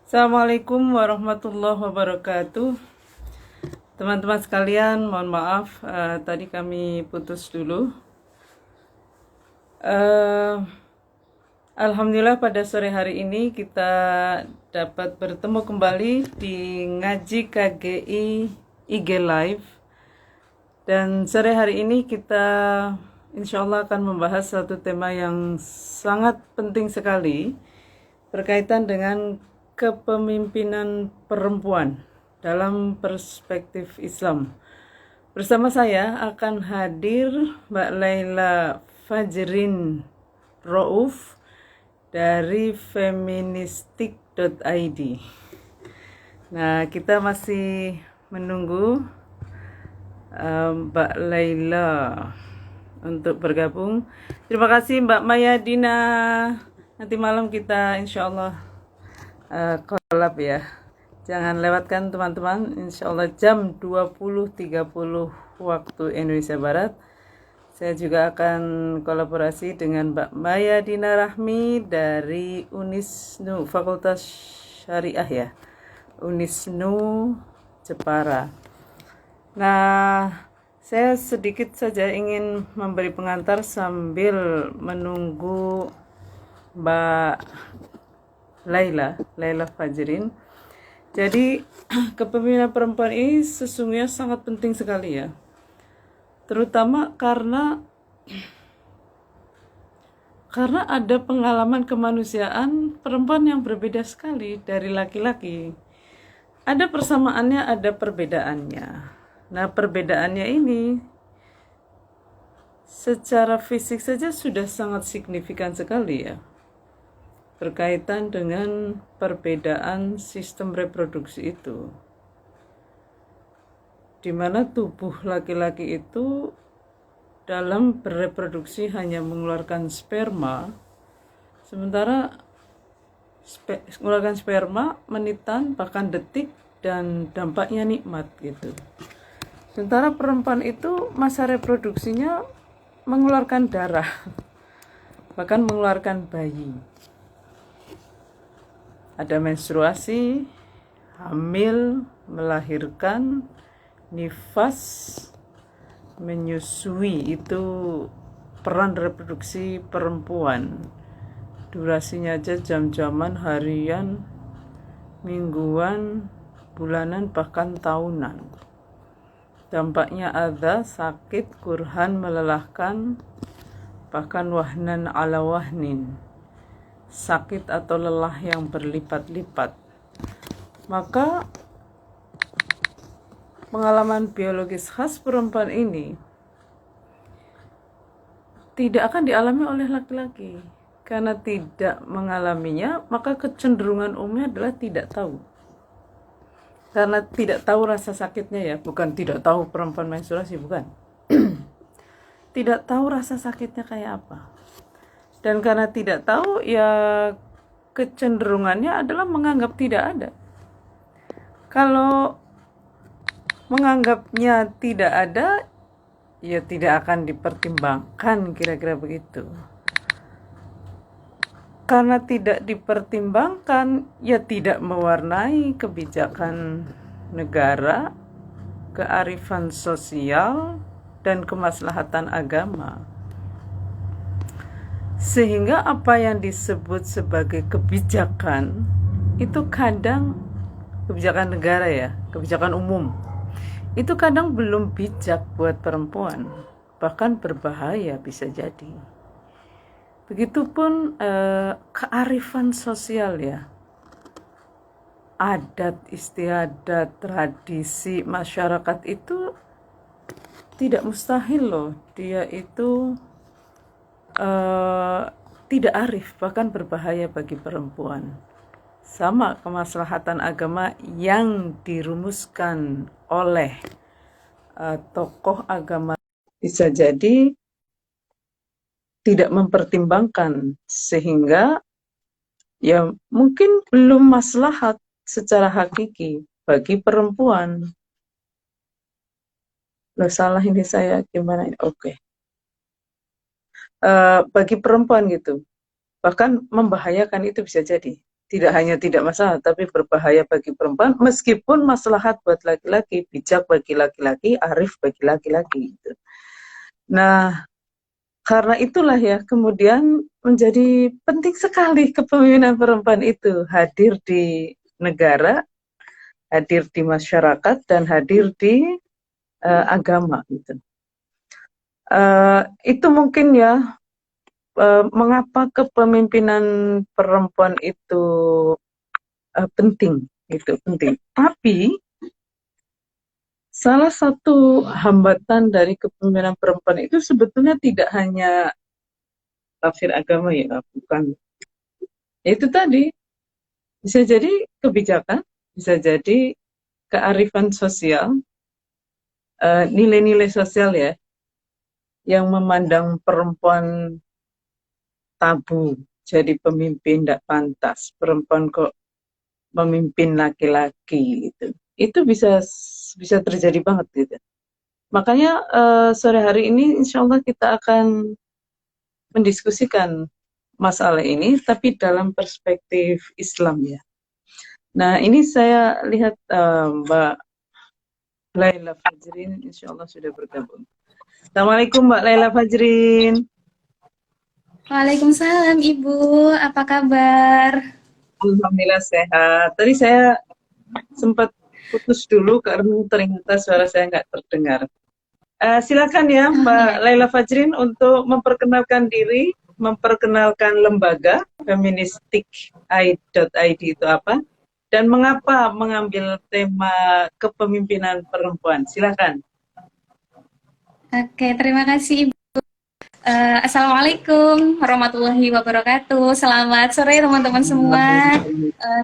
Assalamualaikum warahmatullahi wabarakatuh. Teman-teman sekalian, mohon maaf tadi kami putus dulu. Eh, Alhamdulillah pada sore hari ini kita dapat bertemu kembali di Ngaji KGI IG Live. Dan sore hari ini kita insya Allah akan membahas satu tema yang sangat penting sekali berkaitan dengan kepemimpinan perempuan dalam perspektif Islam. Bersama saya akan hadir Mbak Laila Fajrin Rauf dari feministik.id. Nah, kita masih menunggu Mbak Laila untuk bergabung. Terima kasih Mbak Mayadina. Nanti malam kita insya Allah collab ya. Jangan lewatkan teman-teman. Insya Allah jam 20.30 waktu Indonesia Barat. Saya juga akan kolaborasi dengan Mbak Mayadina Rahmi dari Unisnu Fakultas Syariah ya. Unisnu Jepara. Nah, saya sedikit saja ingin memberi pengantar sambil menunggu Mbak Laila Fajrin. Jadi kepemimpinan perempuan ini sesungguhnya sangat penting sekali ya. Terutama karena ada pengalaman kemanusiaan perempuan yang berbeda sekali dari laki-laki. Ada persamaannya, ada perbedaannya. Nah, perbedaannya ini secara fisik saja sudah sangat signifikan sekali ya. Berkaitan dengan perbedaan sistem reproduksi itu, di mana tubuh laki-laki itu dalam bereproduksi hanya mengeluarkan sperma, sementara mengeluarkan sperma menitan bahkan detik dan dampaknya nikmat gitu. Sementara perempuan itu masa reproduksinya mengeluarkan darah, bahkan mengeluarkan bayi. Ada menstruasi, hamil, melahirkan, nifas, menyusui, itu peran reproduksi perempuan. Durasinya aja jam-jaman, harian, mingguan, bulanan, bahkan tahunan. Dampaknya ada sakit, kurhan, melelahkan, bahkan wahnan ala wahnin, sakit atau lelah yang berlipat-lipat. Maka pengalaman biologis khas perempuan ini tidak akan dialami oleh laki-laki. Karena tidak mengalaminya, maka kecenderungan umumnya adalah tidak tahu. Karena tidak tahu rasa sakitnya ya, bukan tidak tahu perempuan menstruasi, bukan. Tidak tahu rasa sakitnya kayak apa. Dan karena tidak tahu, ya kecenderungannya adalah menganggap tidak ada. Kalau menganggapnya tidak ada, ya tidak akan dipertimbangkan, kira-kira begitu. Karena tidak dipertimbangkan, ya tidak mewarnai kebijakan negara, kearifan sosial, dan kemaslahatan agama. Sehingga apa yang disebut sebagai kebijakan itu kadang kebijakan negara ya, kebijakan umum, itu kadang belum bijak buat perempuan, bahkan berbahaya bisa jadi. Begitupun kearifan sosial ya, adat istiadat, tradisi masyarakat itu tidak mustahil loh dia itu tidak arif, bahkan berbahaya bagi perempuan. Sama kemaslahatan agama yang dirumuskan oleh tokoh agama bisa jadi tidak mempertimbangkan, sehingga ya mungkin belum maslahat secara hakiki bagi perempuan. Loh, salah ini saya gimana ini? Oke. Bagi perempuan gitu, bahkan membahayakan itu bisa jadi. tidak hanya tidak masalah, tapi berbahaya bagi perempuan, meskipun maslahat buat laki-laki, bijak bagi laki-laki, arif bagi laki-laki. Gitu. Nah, karena itulah ya, kemudian menjadi penting sekali kepemimpinan perempuan itu hadir di negara, hadir di masyarakat, dan hadir di agama. Gitu. Itu mungkin ya, mengapa kepemimpinan perempuan itu penting, itu penting. Tapi salah satu hambatan dari kepemimpinan perempuan itu sebetulnya tidak hanya tafsir agama ya, bukan. Itu tadi bisa jadi kebijakan, bisa jadi kearifan sosial, nilai-nilai sosial ya, yang memandang perempuan tabu, jadi pemimpin tidak pantas, perempuan kok memimpin laki-laki gitu. Itu bisa terjadi banget gitu. Makanya sore hari ini insya Allah kita akan mendiskusikan masalah ini, tapi dalam perspektif Islam ya. Nah ini saya lihat Mbak Laila Fajrin insya Allah sudah bergabung. Assalamualaikum Mbak Laila Fajrin. Waalaikumsalam Ibu, apa kabar? Alhamdulillah sehat. Tadi saya sempat putus dulu karena ternyata suara saya nggak terdengar. Silakan ya Oh Mbak iya, Laila Fajrin untuk memperkenalkan diri, memperkenalkan lembaga feministicid.id itu apa, dan mengapa mengambil tema kepemimpinan perempuan. Silakan. oke, terima kasih Ibu. Assalamualaikum warahmatullahi wabarakatuh. Selamat sore teman-teman semua.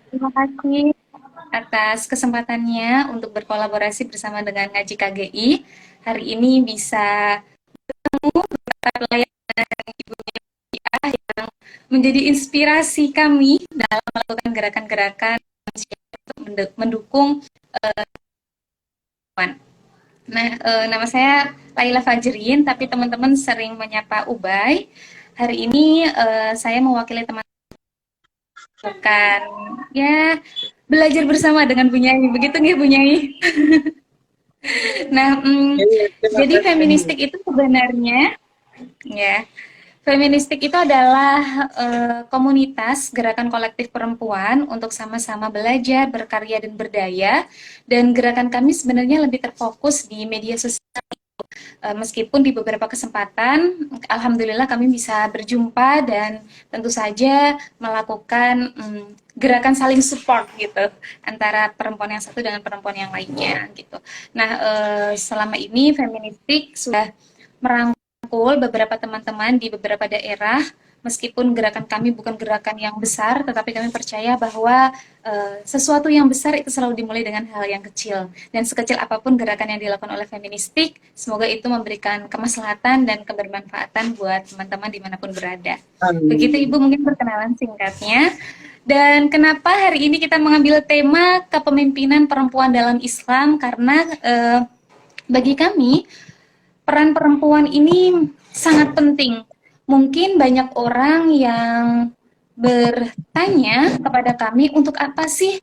Terima kasih atas kesempatannya untuk berkolaborasi bersama dengan Ngaji KGI. Hari ini bisa layanan Ibu yang menjadi inspirasi kami dalam melakukan gerakan-gerakan untuk mendukung perempuan. Nah, nama saya Laila Fajrin, tapi teman-teman sering menyapa Ubay. Hari ini saya mewakili teman bukan ya belajar bersama dengan Bu Nyai, begitu nggih Bu Nyai? Nah, Terima jadi kasih. feministik itu sebenarnya ya feministik itu adalah komunitas gerakan kolektif perempuan untuk sama-sama belajar, berkarya dan berdaya. Dan gerakan kami sebenarnya lebih terfokus di media sosial. Meskipun di beberapa kesempatan, alhamdulillah kami bisa berjumpa dan tentu saja melakukan gerakan saling support gitu antara perempuan yang satu dengan perempuan yang lainnya gitu. Nah, selama ini feministik sudah merangkul beberapa teman-teman di beberapa daerah. Meskipun gerakan kami bukan gerakan yang besar, tetapi kami percaya bahwa sesuatu yang besar itu selalu dimulai dengan hal yang kecil. Dan sekecil apapun gerakan yang dilakukan oleh feministik, semoga itu memberikan kemaslahatan dan kebermanfaatan buat teman-teman dimanapun berada. Begitu Amin. Ibu mungkin perkenalan singkatnya. Dan kenapa hari ini kita mengambil tema kepemimpinan perempuan dalam Islam? Karena bagi kami peran perempuan ini sangat penting. Mungkin banyak orang yang bertanya kepada kami, untuk apa sih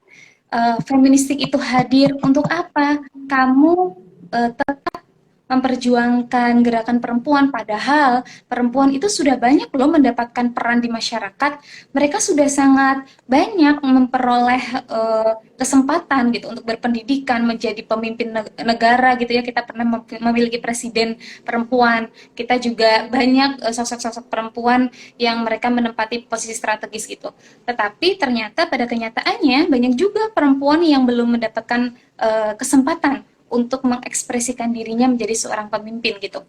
feministik itu hadir? Untuk apa kamu tetap memperjuangkan gerakan perempuan, padahal perempuan itu sudah banyak loh mendapatkan peran di masyarakat. Mereka sudah sangat banyak memperoleh kesempatan gitu untuk berpendidikan, menjadi pemimpin negara gitu ya. Kita pernah memiliki presiden perempuan. Kita juga banyak sosok-sosok perempuan yang mereka menempati posisi strategis gitu. Tetapi ternyata pada kenyataannya banyak juga perempuan yang belum mendapatkan kesempatan untuk mengekspresikan dirinya menjadi seorang pemimpin gitu.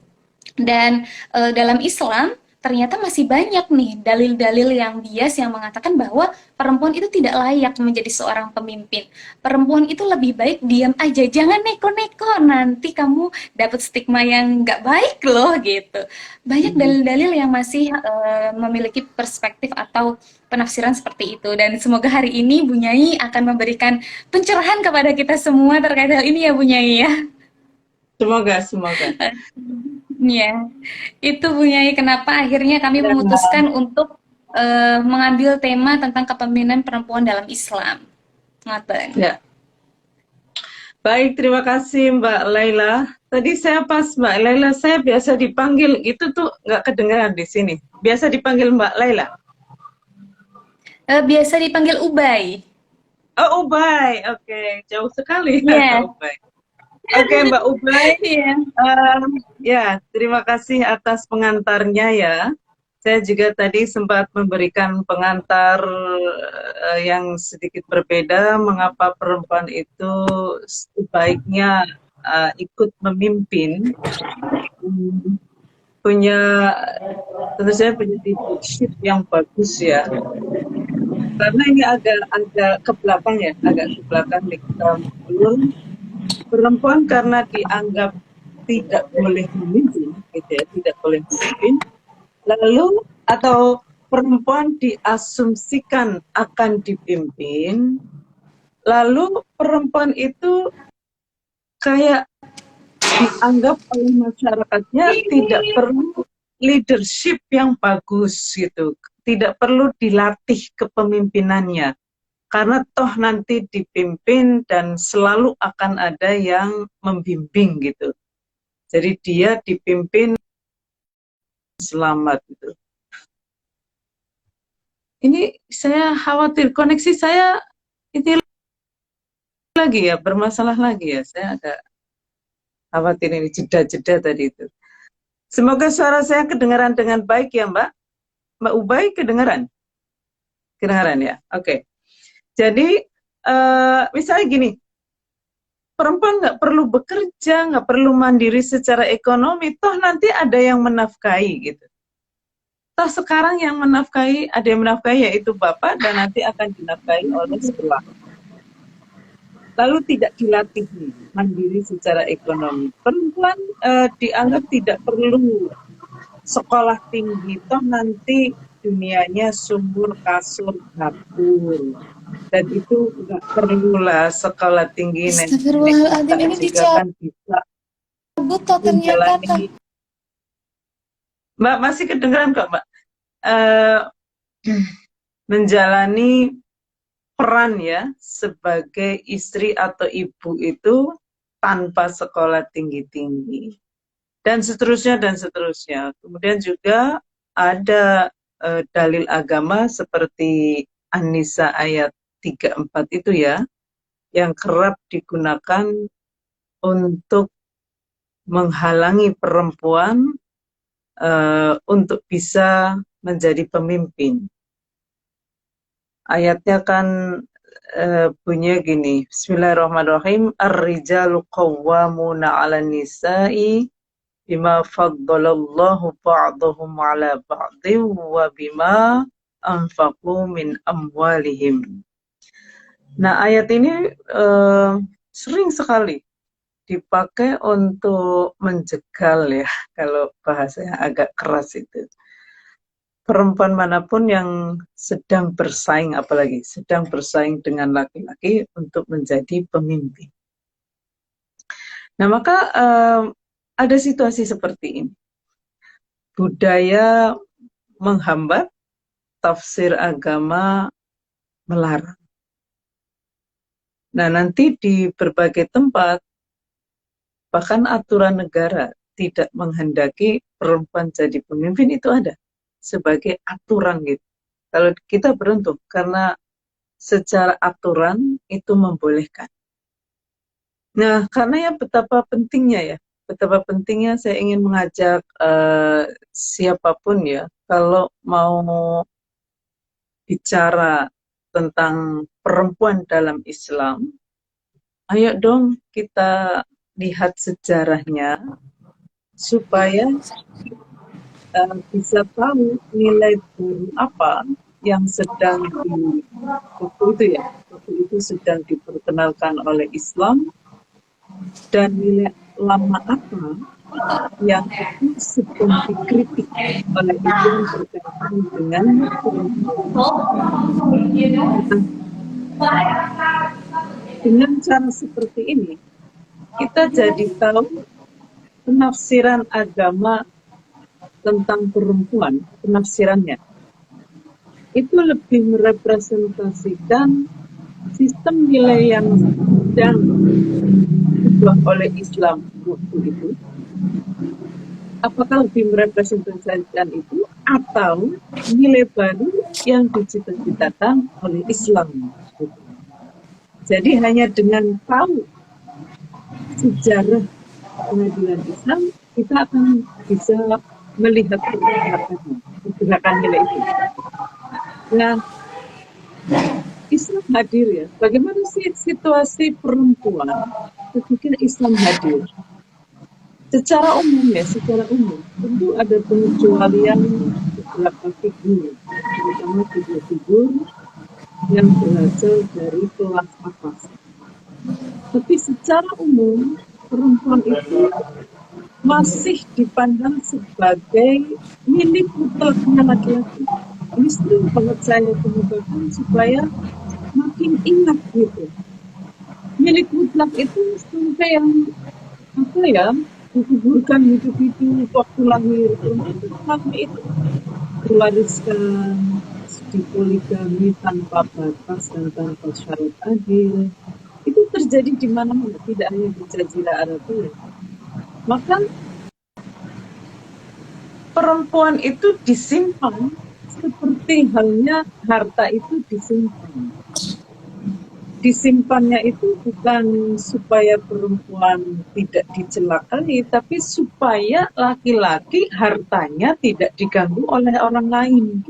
Dan dalam Islam ternyata masih banyak nih dalil-dalil yang bias yang mengatakan bahwa perempuan itu tidak layak menjadi seorang pemimpin. Perempuan itu lebih baik diam aja, jangan neko-neko, nanti kamu dapat stigma yang nggak baik loh gitu. Banyak dalil-dalil yang masih memiliki perspektif atau penafsiran seperti itu. Dan semoga hari ini Bu Nyai akan memberikan pencerahan kepada kita semua terkait hal ini ya Bu Nyai ya. Semoga, semoga. Ya, itu Bu Nyai kenapa akhirnya kami Ya, memutuskan untuk mengambil tema tentang kepemimpinan perempuan dalam Islam. Ngaten. Ya. Baik, terima kasih Mbak Laila. Tadi saya pas Mbak Laila, saya biasa dipanggil, itu tuh nggak kedengaran di sini. Biasa dipanggil Mbak Laila. Biasa dipanggil Ubay. Oh, Ubay. Oke, jauh sekali Iya. Ubay. Oke, Mbak Ubay. Iya. Ya, terima kasih atas pengantarnya ya. Saya juga tadi sempat memberikan pengantar yang sedikit berbeda, mengapa perempuan itu sebaiknya ikut memimpin, punya tentu saja punya leadership yang bagus ya. Karena ini agak ke belakang ya, agak ke belakang di belum perempuan karena dianggap tidak boleh memimpin, gitu ya, tidak boleh memimpin. Lalu atau perempuan diasumsikan akan dipimpin, lalu perempuan itu kayak dianggap oleh masyarakatnya tidak perlu leadership yang bagus gitu, tidak perlu dilatih kepemimpinannya, karena toh nanti dipimpin dan selalu akan ada yang membimbing gitu. Jadi dia dipimpin selamat gitu. Ini saya khawatir koneksi saya ini lagi ya, bermasalah lagi ya. Saya agak khawatir ini jeda-jeda tadi itu. Semoga suara saya kedengaran dengan baik ya Mbak. Mbak Ubay kedengaran? Kedengaran ya? Oke. Jadi misalnya gini, perempuan nggak perlu bekerja, nggak perlu mandiri secara ekonomi, toh nanti ada yang menafkahi gitu. Toh sekarang yang menafkahi, ada yang menafkahi yaitu bapak dan nanti akan dinafkahi oleh setelah. Lalu tidak dilatih mandiri secara ekonomi. Perempuan dianggap tidak perlu sekolah tinggi, toh nanti dunianya sumur, kasur, dapur. Dan itu nggak perlulah sekolah tinggi. Astagfirullahaladzim, ini juga kan bisa dicabut ternyata. menjalani. Mbak masih kedengeran kok Mbak. Menjalani peran ya sebagai istri atau ibu itu tanpa sekolah tinggi-tinggi dan seterusnya dan seterusnya. Kemudian juga ada dalil agama seperti An-Nisa ayat 34 itu ya, yang kerap digunakan untuk menghalangi perempuan untuk bisa menjadi pemimpin. Ayatnya kan bunyinya gini, Bismillahirrahmanirrahim, Ar-rijalu qawwamuna 'alan nisa'i bima faddalallahu ba'dahum 'ala ba'din wa bima anfaqu min amwalihim. Nah, ayat ini sering sekali dipakai untuk menjegal ya, kalau bahasanya agak keras itu. Perempuan manapun yang sedang bersaing, apalagi sedang bersaing dengan laki-laki untuk menjadi pemimpin. Nah, maka ada situasi seperti ini. Budaya menghambat, tafsir agama melarang. Nah, nanti di berbagai tempat, bahkan aturan negara tidak menghendaki perempuan jadi pemimpin itu ada sebagai aturan gitu. Kalau kita beruntung karena secara aturan itu membolehkan. Nah, karena ya betapa pentingnya saya ingin mengajak siapapun ya, kalau mau bicara tentang perempuan dalam Islam, ayo dong kita lihat sejarahnya supaya bisa tahu nilai baru apa yang sedang waktu itu sedang diperkenalkan oleh Islam, dan nilai lama apa yang itu sedang dikritik oleh Islam berkaitan dengan dengan cara seperti ini kita jadi tahu penafsiran agama tentang perempuan, penafsirannya. itu lebih merepresentasikan sistem nilai yang sedang dibuat oleh Islam waktu itu. Apakah lebih merepresentasikan itu atau nilai baru yang dicita-citakan oleh Islam? Jadi hanya dengan tahu sejarah pengadilan Islam, kita akan bisa melihat pergerakan nilai itu. Nah, Islam hadir ya. Bagaimana sih situasi perempuan ketika Islam hadir? Secara umum ya, secara umum tentu ada pengecualian beberapa figur, terutama figur-figur yang berasal dari kelas atas. Tapi secara umum perempuan itu masih dipandang sebagai milik mutlaknya laki-laki. Ini sering banget saya kemukakan supaya makin ingat gitu. Milik mutlak itu sampai yang apa ya, dikuburkan hidup-hidup waktu lahir. Perempuan itu diwariskan di poligami tanpa batas dan tanpa syarat adil. Itu terjadi di mana-mana, tidak hanya di Jazirah Arabia. Maka perempuan itu disimpan seperti halnya harta itu disimpan. Disimpannya itu bukan supaya perempuan tidak dicelakai, tapi supaya laki-laki hartanya tidak diganggu oleh orang lain.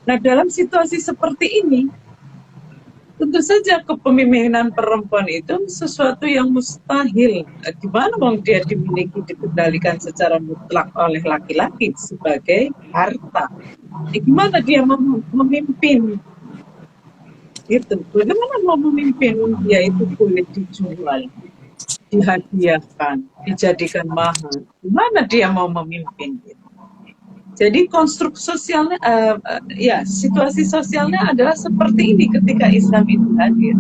Nah, dalam situasi seperti ini, tentu saja kepemimpinan perempuan itu sesuatu yang mustahil. Gimana bang dia dimiliki, dikendalikan secara mutlak oleh laki-laki sebagai harta? Gimana dia memimpin? Gitu. Bagaimana mau memimpin? Dia itu boleh dijual, dihadiahkan, dijadikan mahar. Gimana dia mau memimpin? Jadi konstruk sosialnya, situasi sosialnya adalah seperti ini ketika Islam itu hadir.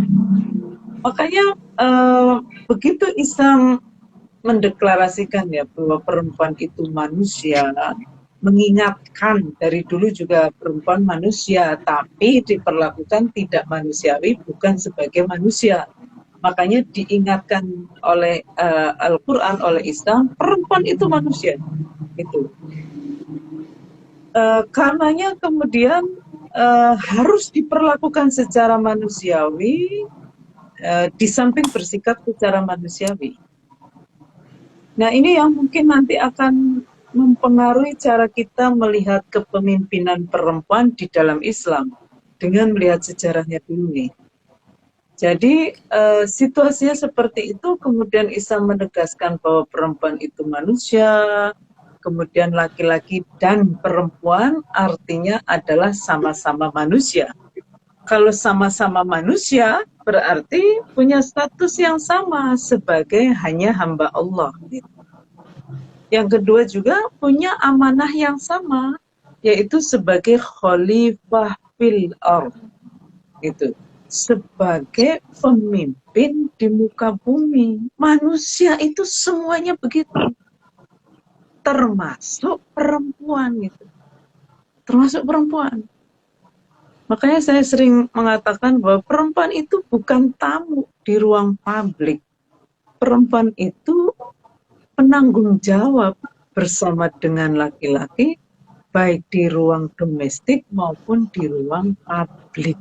Makanya begitu Islam mendeklarasikan ya bahwa perempuan itu manusia, mengingatkan dari dulu juga perempuan manusia, tapi diperlakukan tidak manusiawi, bukan sebagai manusia. Makanya diingatkan oleh Al-Quran, oleh Islam, perempuan itu manusia. Itu. Karenanya kemudian harus diperlakukan secara manusiawi, di samping bersikap secara manusiawi. Nah, ini yang mungkin nanti akan mempengaruhi cara kita melihat kepemimpinan perempuan di dalam Islam dengan melihat sejarahnya dulu nih. Jadi situasinya seperti itu, kemudian Islam menegaskan bahwa perempuan itu manusia, kemudian laki-laki dan perempuan artinya adalah sama-sama manusia. Kalau sama-sama manusia berarti punya status yang sama sebagai hanya hamba Allah. Yang kedua juga punya amanah yang sama, yaitu sebagai khalifah fil ardh. Gitu. Sebagai pemimpin di muka bumi. Manusia itu semuanya begitu. Termasuk perempuan gitu. Termasuk perempuan. Makanya saya sering mengatakan bahwa perempuan itu bukan tamu di ruang publik. Perempuan itu penanggung jawab bersama dengan laki-laki, baik di ruang domestik maupun di ruang publik.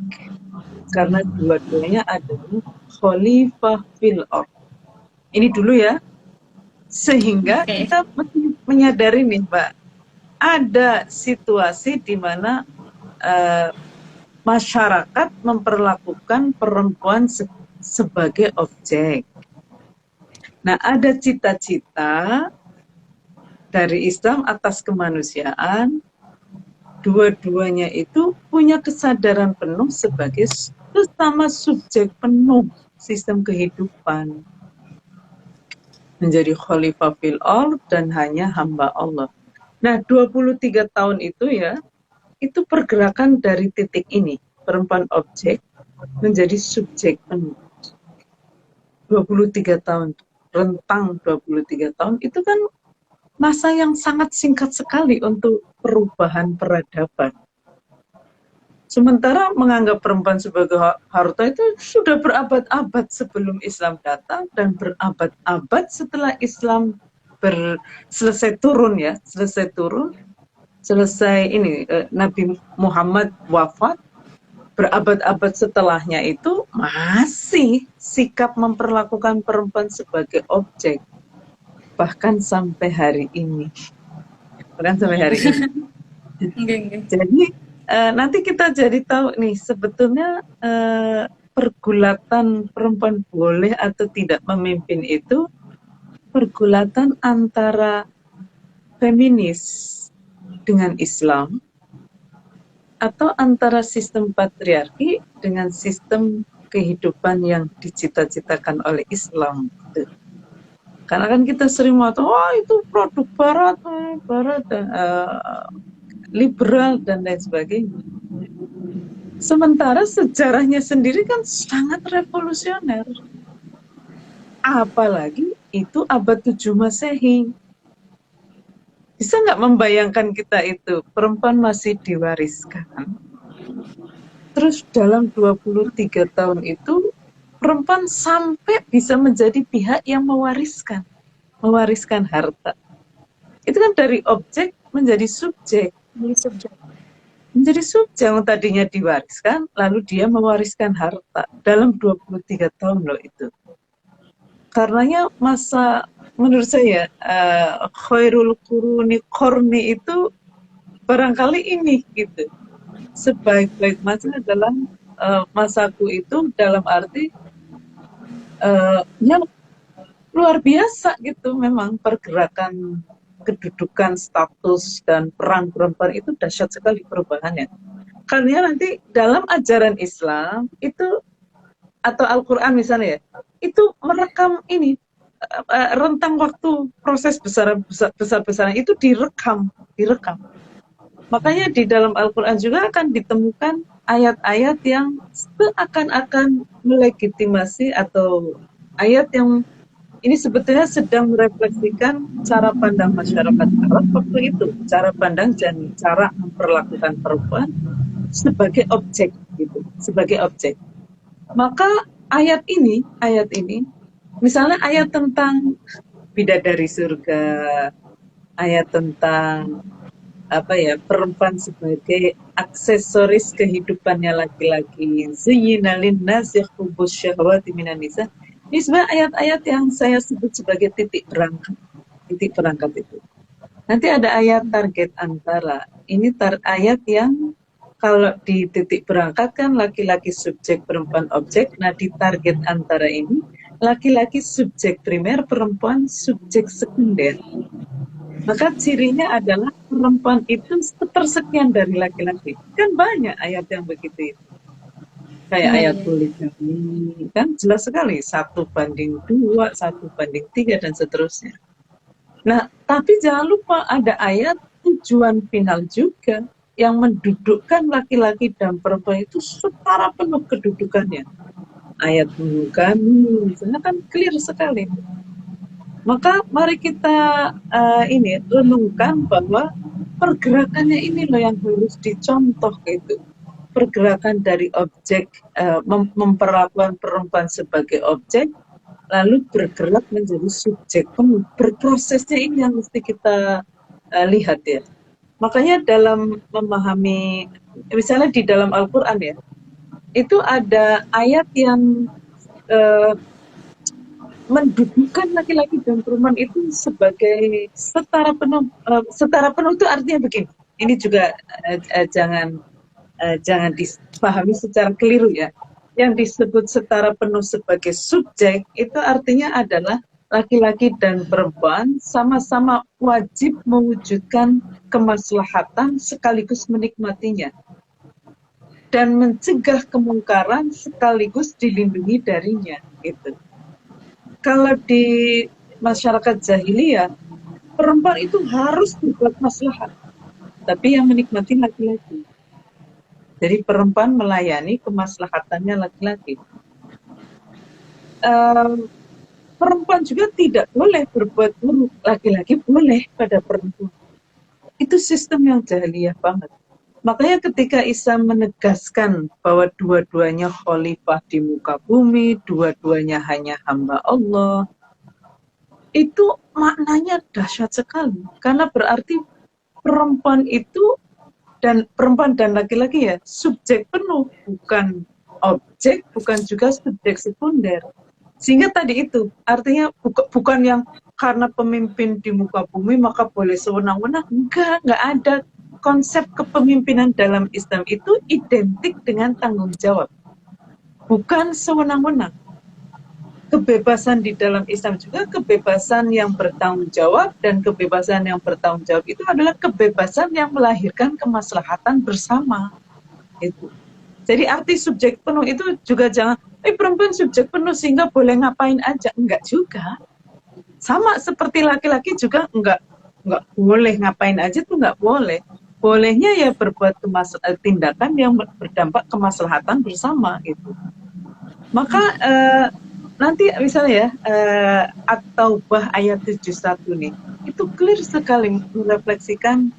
Karena dua-duanya adalah khalifah fil ardh. Ini dulu ya. Sehingga kita menyadari nih Mbak, ada situasi di mana masyarakat memperlakukan perempuan sebagai objek. Nah, ada cita-cita dari Islam atas kemanusiaan, dua-duanya itu punya kesadaran penuh sebagai sesama subjek penuh sistem kehidupan. Menjadi khalifah fil ardh dan hanya hamba Allah. Nah, 23 tahun itu ya, itu pergerakan dari titik ini, perempuan objek menjadi subjek penuh. 23 tahun, rentang 23 tahun, itu kan masa yang sangat singkat sekali untuk perubahan peradaban. Sementara menganggap perempuan sebagai harta itu sudah berabad-abad sebelum Islam datang dan berabad-abad setelah Islam selesai turun ya, selesai ini Nabi Muhammad wafat, berabad-abad setelahnya itu masih sikap memperlakukan perempuan sebagai objek, bahkan sampai hari ini. Jadi nanti kita jadi tahu nih sebetulnya pergulatan perempuan boleh atau tidak memimpin itu pergulatan antara feminis dengan Islam atau antara sistem patriarki dengan sistem kehidupan yang dicita-citakan oleh Islam. Karena kan kita sering mengatakan, wah itu produk Barat, liberal dan lain sebagainya. Sementara sejarahnya sendiri kan sangat revolusioner. Apalagi itu abad 7 Masehi. Bisa nggak membayangkan kita itu, perempuan masih diwariskan. Terus dalam 23 tahun itu, perempuan sampai bisa menjadi pihak yang mewariskan harta. Itu kan dari objek menjadi subjek. Menjadi subjek yang tadinya diwariskan, lalu dia mewariskan harta dalam 23 tahun loh itu. Karenanya masa, menurut saya, khairul quruni itu barangkali ini gitu. Sebaik-baik masa dalam masaku itu dalam arti yang luar biasa gitu, memang pergerakan kedudukan, status, dan peran perempuan itu dahsyat sekali perubahannya. Karena nanti dalam ajaran Islam itu, atau Al-Quran misalnya ya, itu merekam ini, rentang waktu proses besar-besaran itu direkam. Makanya di dalam Al-Quran juga akan ditemukan ayat-ayat yang seakan-akan melegitimasi atau ayat yang ini sebetulnya sedang merefleksikan cara pandang masyarakat Arab waktu itu, cara pandang dan cara memperlakukan perempuan sebagai objek gitu, sebagai objek. Maka ayat ini, misalnya ayat tentang bidadari surga, ayat tentang perempuan sebagai aksesoris kehidupannya laki-laki, zuyyina lin-nasi hubbus syahwati minan nisa. Ini sebenarnya ayat-ayat yang saya sebut sebagai titik berangkat itu. Nanti ada ayat target antara. Ini ayat yang kalau di titik berangkat kan laki-laki subjek, perempuan objek. Nah di target antara ini laki-laki subjek primer, perempuan subjek sekunder. Maka cirinya adalah perempuan itu sepersekian dari laki-laki. Kan banyak ayat yang begitu itu. Kayak ayat poligami, kan jelas sekali 1:2, 1:3, dan seterusnya. Nah, tapi jangan lupa ada ayat tujuan final juga yang mendudukkan laki-laki dan perempuan itu setara penuh kedudukannya. Ayat poligami, misalnya kan clear sekali. Maka mari kita renungkan bahwa pergerakannya ini loh yang harus dicontoh gitu. Pergerakan dari objek, memperlakukan perempuan sebagai objek, lalu bergerak menjadi subjek. Berprosesnya ini yang mesti kita lihat ya. Makanya dalam memahami, misalnya di dalam Al-Quran ya, itu ada ayat yang mendudukkan laki-laki dan perempuan itu sebagai setara penuh. Setara penuh itu artinya begini. Ini juga jangan dipahami secara keliru ya. Yang disebut setara penuh sebagai subjek itu artinya adalah laki-laki dan perempuan sama-sama wajib mewujudkan kemaslahatan sekaligus menikmatinya dan mencegah kemungkaran sekaligus dilindungi darinya gitu. Kalau di masyarakat jahiliyah, perempuan itu harus berbuat maslahat, tapi yang menikmati laki-laki. Jadi perempuan melayani kemaslahatannya laki-laki. perempuan juga tidak boleh berbuat buruk, laki-laki boleh pada perempuan. Itu sistem yang jahiliyah banget. Makanya ketika Isa menegaskan bahwa dua-duanya khalifah di muka bumi, dua-duanya hanya hamba Allah, itu maknanya dahsyat sekali. Karena berarti perempuan itu perempuan dan laki-laki ya subjek penuh, bukan objek, bukan juga subjek sekunder. Sehingga tadi itu artinya bukan yang karena pemimpin di muka bumi maka boleh sewenang-wenang. Enggak ada. Konsep kepemimpinan dalam Islam itu identik dengan tanggung jawab, bukan sewenang-wenang. Kebebasan di dalam Islam juga kebebasan yang bertanggung jawab, dan kebebasan yang bertanggung jawab itu adalah kebebasan yang melahirkan kemaslahatan bersama. Itu. Jadi arti subjek penuh itu juga jangan, perempuan subjek penuh sehingga boleh ngapain aja. Enggak juga. Sama seperti laki-laki juga enggak boleh ngapain aja tuh enggak boleh. Bolehnya ya berbuat tindakan yang berdampak kemaslahatan bersama gitu. Maka nanti misalnya ya At-Taubah ayat 71 nih, itu clear sekali merefleksikan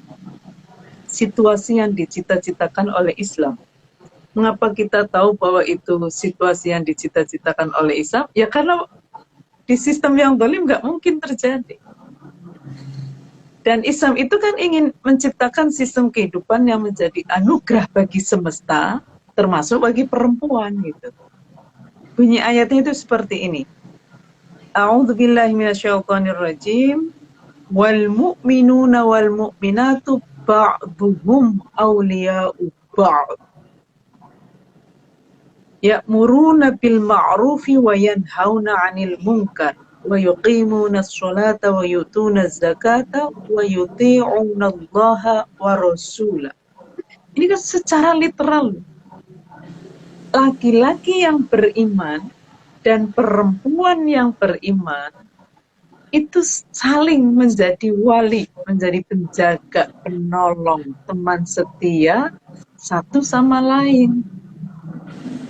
situasi yang dicita-citakan oleh Islam. Mengapa kita tahu bahwa itu situasi yang dicita-citakan oleh Islam? Ya karena di sistem yang zalim nggak mungkin terjadi. Dan Islam itu kan ingin menciptakan sistem kehidupan yang menjadi anugerah bagi semesta, termasuk bagi perempuan gitu. Bunyi ayatnya itu seperti ini. A'udzubillahi minasyaitonirrajim. Wal mu'minuna wal mu'minatu ba'duhum awliya'u ba'd. Ya'muruna bil ma'rufi wa yanhauna 'anil munkar wa yuqimuna as-salata wa yutuna az-zakata wa yuti'una Allaha wa rasulah. Ini kan secara literal. Laki-laki yang beriman dan perempuan yang beriman itu saling menjadi wali, menjadi penjaga, penolong, teman setia satu sama lain.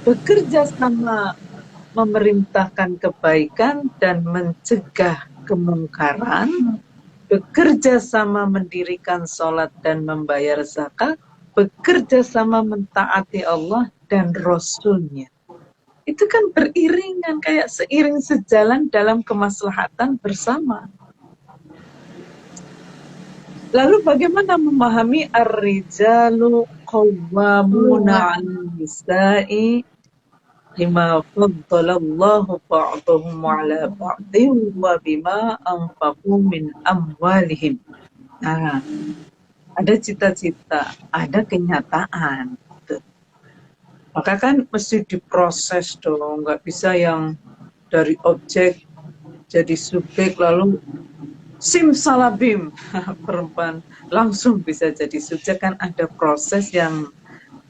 Bekerja sama memerintahkan kebaikan dan mencegah kemungkaran, bekerja sama mendirikan sholat dan membayar zakat, bekerja sama mentaati Allah dan Rasulnya. Itu kan beriringan, kayak seiring sejalan dalam kemaslahatan bersama. Lalu bagaimana memahami ar-rijalu qawwamuna 'alan nisa'i bima faddalallahu ba'dahum 'ala ba'din wa bima anfaqu min amwalihim. Nah, ada cita-cita, ada kenyataan. Maka kan mesti diproses dong, nggak bisa yang dari objek jadi subjek lalu simsalabim perempuan langsung bisa jadi subjek, kan ada proses yang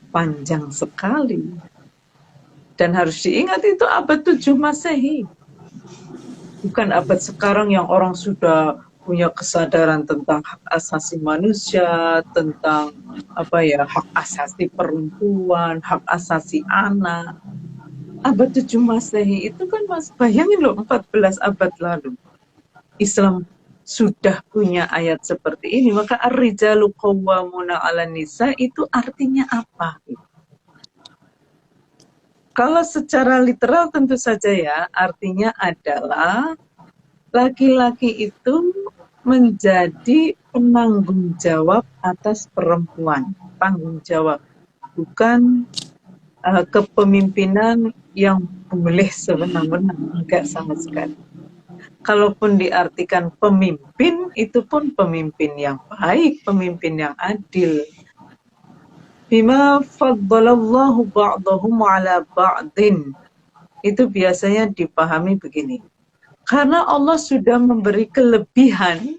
panjang sekali. Dan harus diingat itu abad 7 Masehi. Bukan abad sekarang yang orang sudah punya kesadaran tentang hak asasi manusia, tentang hak asasi perempuan, hak asasi anak. Abad 7 Masehi itu kan Mas, bayangin loh 14 abad lalu. Islam sudah punya ayat seperti ini, maka ar-rijalu qawwamuna 'alan nisa itu artinya apa? Kalau secara literal tentu saja ya, artinya adalah laki-laki itu menjadi penanggung jawab atas perempuan. Tanggung jawab, bukan kepemimpinan yang boleh sewenang-wenang, enggak sama sekali. Kalaupun diartikan pemimpin, itu pun pemimpin yang baik, pemimpin yang adil. Bima faddalallahu ba'dahum 'ala ba'din. Itu biasanya dipahami begini. Karena Allah sudah memberi kelebihan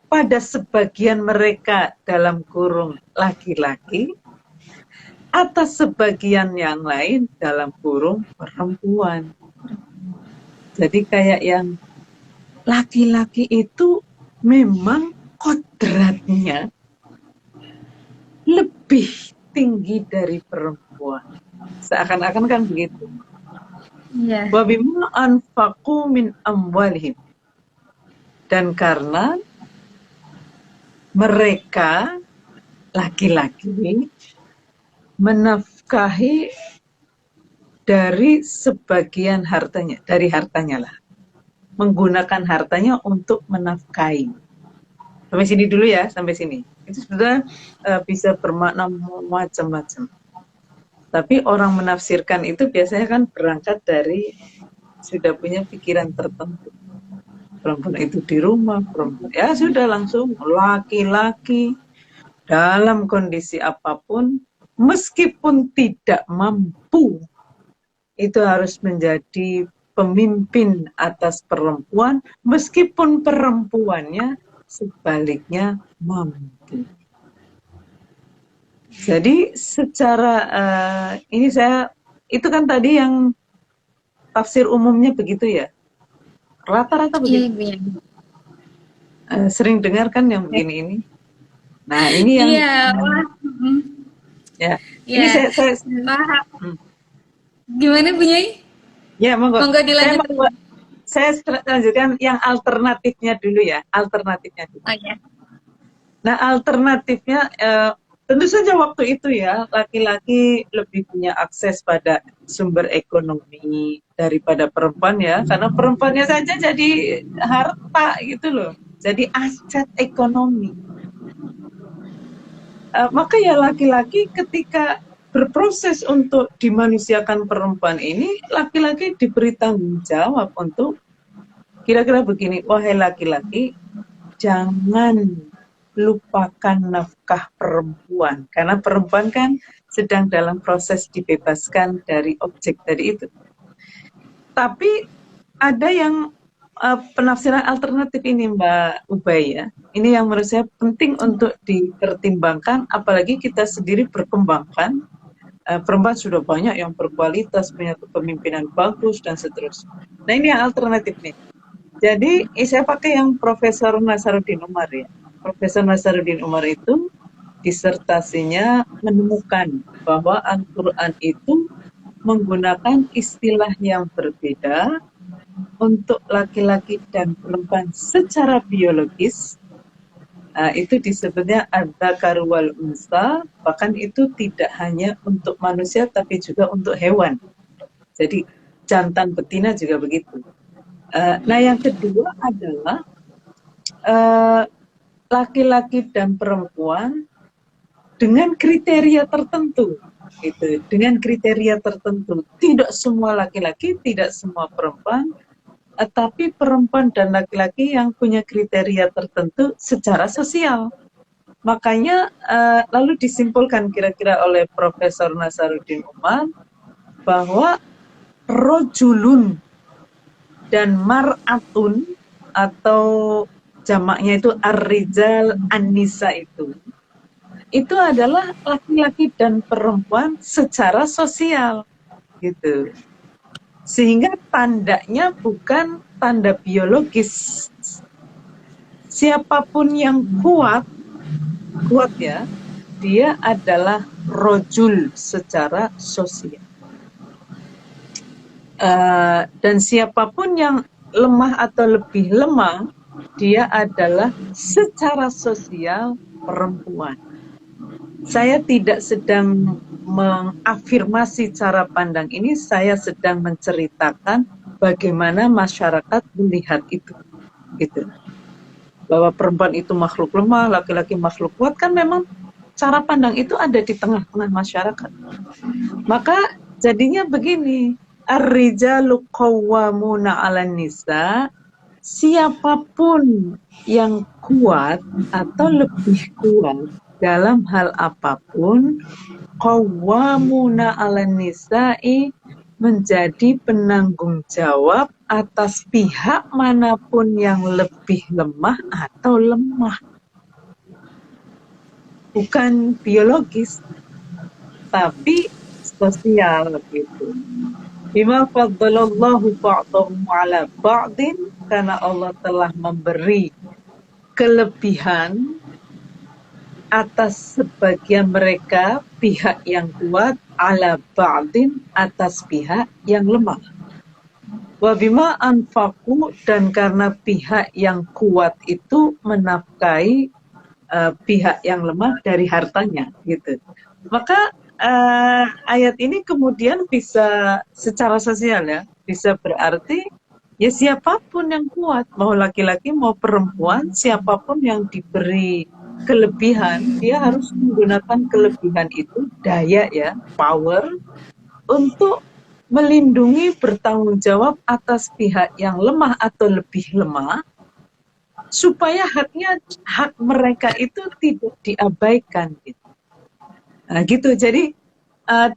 pada sebagian mereka dalam kurung laki-laki atas sebagian yang lain dalam kurung perempuan. Jadi kayak yang laki-laki itu memang kodratnya lebih tinggi dari perempuan. Seakan-akan kan begitu. Iya. Wa bima anfaqu min amwalihim. Dan karena mereka laki-laki menafkahi dari sebagian hartanya, dari hartanya lah. Menggunakan hartanya untuk menafkahi. Sampai sini dulu ya, sampai sini. Itu sebenarnya bisa bermakna macam-macam. Tapi orang menafsirkan itu biasanya kan berangkat dari sudah punya pikiran tertentu. Perempuan itu di rumah, perempuan ya sudah langsung laki-laki dalam kondisi apapun, meskipun tidak mampu, itu harus menjadi pemimpin atas perempuan, meskipun perempuannya sebaliknya mampu. Jadi secara ini saya itu kan tadi yang tafsir umumnya begitu ya, rata-rata Iya, begitu. Ibu ya. Sering dengar kan yang begini ini. Nah ini yang Iya, wah. ya ini Iya. saya Wah, hmm, gimana Bu Nyai? ya monggo Monggo saya dilanjut. mau saya lanjutkan yang alternatifnya dulu ya, alternatifnya dulu. Oh ya. Nah, alternatifnya tentu saja waktu itu ya, laki-laki lebih punya akses pada sumber ekonomi daripada perempuan ya, karena perempuannya saja jadi harta gitu loh, jadi aset ekonomi. Maka ya laki-laki ketika berproses untuk dimanusiakan perempuan ini, laki-laki diberi tanggung jawab untuk kira-kira begini, wahai laki-laki, jangan lupakan nafkah perempuan. Karena perempuan kan sedang dalam proses dibebaskan dari objek tadi itu. Tapi ada yang penafsiran alternatif ini Mbak Ubay ya. Ini yang menurut saya penting untuk dipertimbangkan, apalagi kita sendiri berkembangkan. Perempuan sudah banyak yang berkualitas, punya kepemimpinan bagus, dan seterusnya. Nah ini yang alternatif nih. Jadi saya pakai yang Profesor Nasaruddin Umar ya. Profesor Nasaruddin Umar itu disertasinya menemukan bahwa Al-Quran itu menggunakan istilah yang berbeda untuk laki-laki dan perempuan secara biologis. Itu disebutnya adzakar wal unsa, bahkan itu tidak hanya untuk manusia tapi juga untuk hewan. Jadi jantan betina juga begitu. Nah yang kedua adalah laki-laki dan perempuan dengan kriteria tertentu, gitu. Dengan kriteria tertentu, tidak semua laki-laki, tidak semua perempuan, tapi perempuan dan laki-laki yang punya kriteria tertentu secara sosial. Makanya lalu disimpulkan kira-kira oleh Profesor Nasaruddin Umar bahwa rojulun dan mar'atun atau jamaknya itu ar-rijal an-nisa itu adalah laki-laki dan perempuan secara sosial gitu. Sehingga tandanya bukan tanda biologis. Siapapun yang kuat ya, dia adalah rojul secara sosial. Dan siapapun yang lemah atau lebih lemah, dia adalah secara sosial perempuan. Saya tidak sedang mengafirmasi cara pandang ini, saya sedang menceritakan bagaimana masyarakat melihat itu. Gitu. Bahwa perempuan itu makhluk lemah, laki-laki makhluk kuat, kan memang cara pandang itu ada di tengah-tengah masyarakat. Maka jadinya begini, ar-rijalu qawwamuna 'alan nisa, siapapun yang kuat atau lebih kuat dalam hal apapun, qawwamuna 'alan nisa'i, menjadi penanggung jawab atas pihak manapun yang lebih lemah atau lemah. Bukan biologis, tapi sosial gitu. Bima faddalallahu ba'dahum 'ala ba'din, karena Allah telah memberi kelebihan atas sebagian mereka, pihak yang kuat, 'ala ba'din, atas pihak yang lemah. Wabima anfaku, dan karena pihak yang kuat itu menafkahi pihak yang lemah dari hartanya gitu. Maka ayat ini kemudian bisa secara sosial ya, bisa berarti ya siapapun yang kuat, mau laki-laki mau perempuan, siapapun yang diberi kelebihan, dia harus menggunakan kelebihan itu, daya ya, power, untuk melindungi, bertanggung jawab atas pihak yang lemah atau lebih lemah, supaya hak mereka itu tidak diabaikan gitu. Nah, gitu. Jadi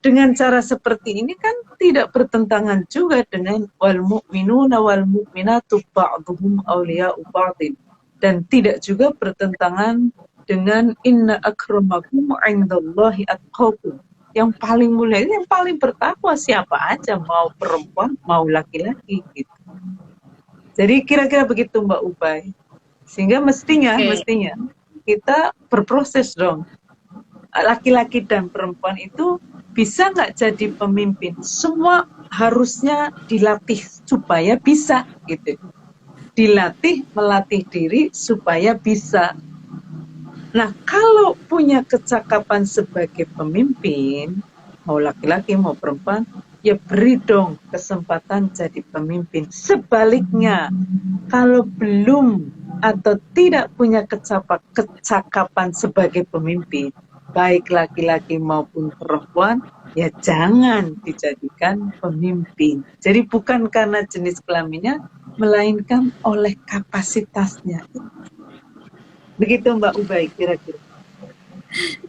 dengan cara seperti ini kan tidak bertentangan juga dengan wal mu'minuna wal mu'minatu ba'dhum awliya'u ba'dhin, dan tidak juga bertentangan dengan inna akramakum 'indallahi atqakum. Yang paling mulia, yang paling bertakwa siapa aja, mau perempuan mau laki-laki gitu. Jadi kira-kira begitu Mbak Ubay. Sehingga mestinya kita berproses dong. Laki-laki dan perempuan itu bisa nggak jadi pemimpin? Semua harusnya dilatih supaya bisa gitu. Dilatih, melatih diri supaya bisa. Nah, kalau punya kecakapan sebagai pemimpin, mau laki-laki mau perempuan, ya beri dong kesempatan jadi pemimpin. Sebaliknya, kalau belum atau tidak punya kecakapan sebagai pemimpin, baik laki-laki maupun perempuan, ya jangan dijadikan pemimpin. Jadi bukan karena jenis kelaminnya, melainkan oleh kapasitasnya. Begitu Mbak Ubay kira-kira.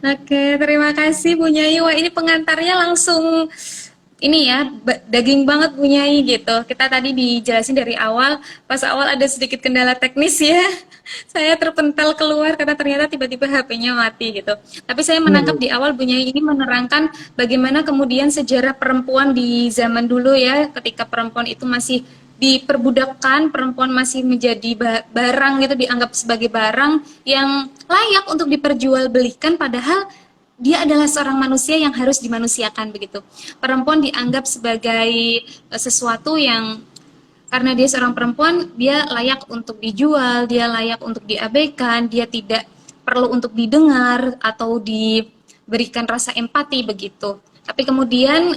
Oke, terima kasih Bu Nyai. Wah, ini pengantarnya langsung ini ya, daging banget Bu Nyai gitu. Kita tadi dijelasin dari awal, pas awal ada sedikit kendala teknis ya. Saya terpental keluar karena ternyata tiba-tiba HP-nya mati gitu. Tapi saya menangkap di awal Bu Nyai ini menerangkan bagaimana kemudian sejarah perempuan di zaman dulu ya, ketika perempuan itu masih diperbudakkan, perempuan masih menjadi barang gitu, dianggap sebagai barang yang layak untuk diperjualbelikan, padahal dia adalah seorang manusia yang harus dimanusiakan begitu. Perempuan dianggap sebagai sesuatu yang karena dia seorang perempuan, dia layak untuk dijual, dia layak untuk diabaikan, dia tidak perlu untuk didengar atau diberikan rasa empati begitu. Tapi kemudian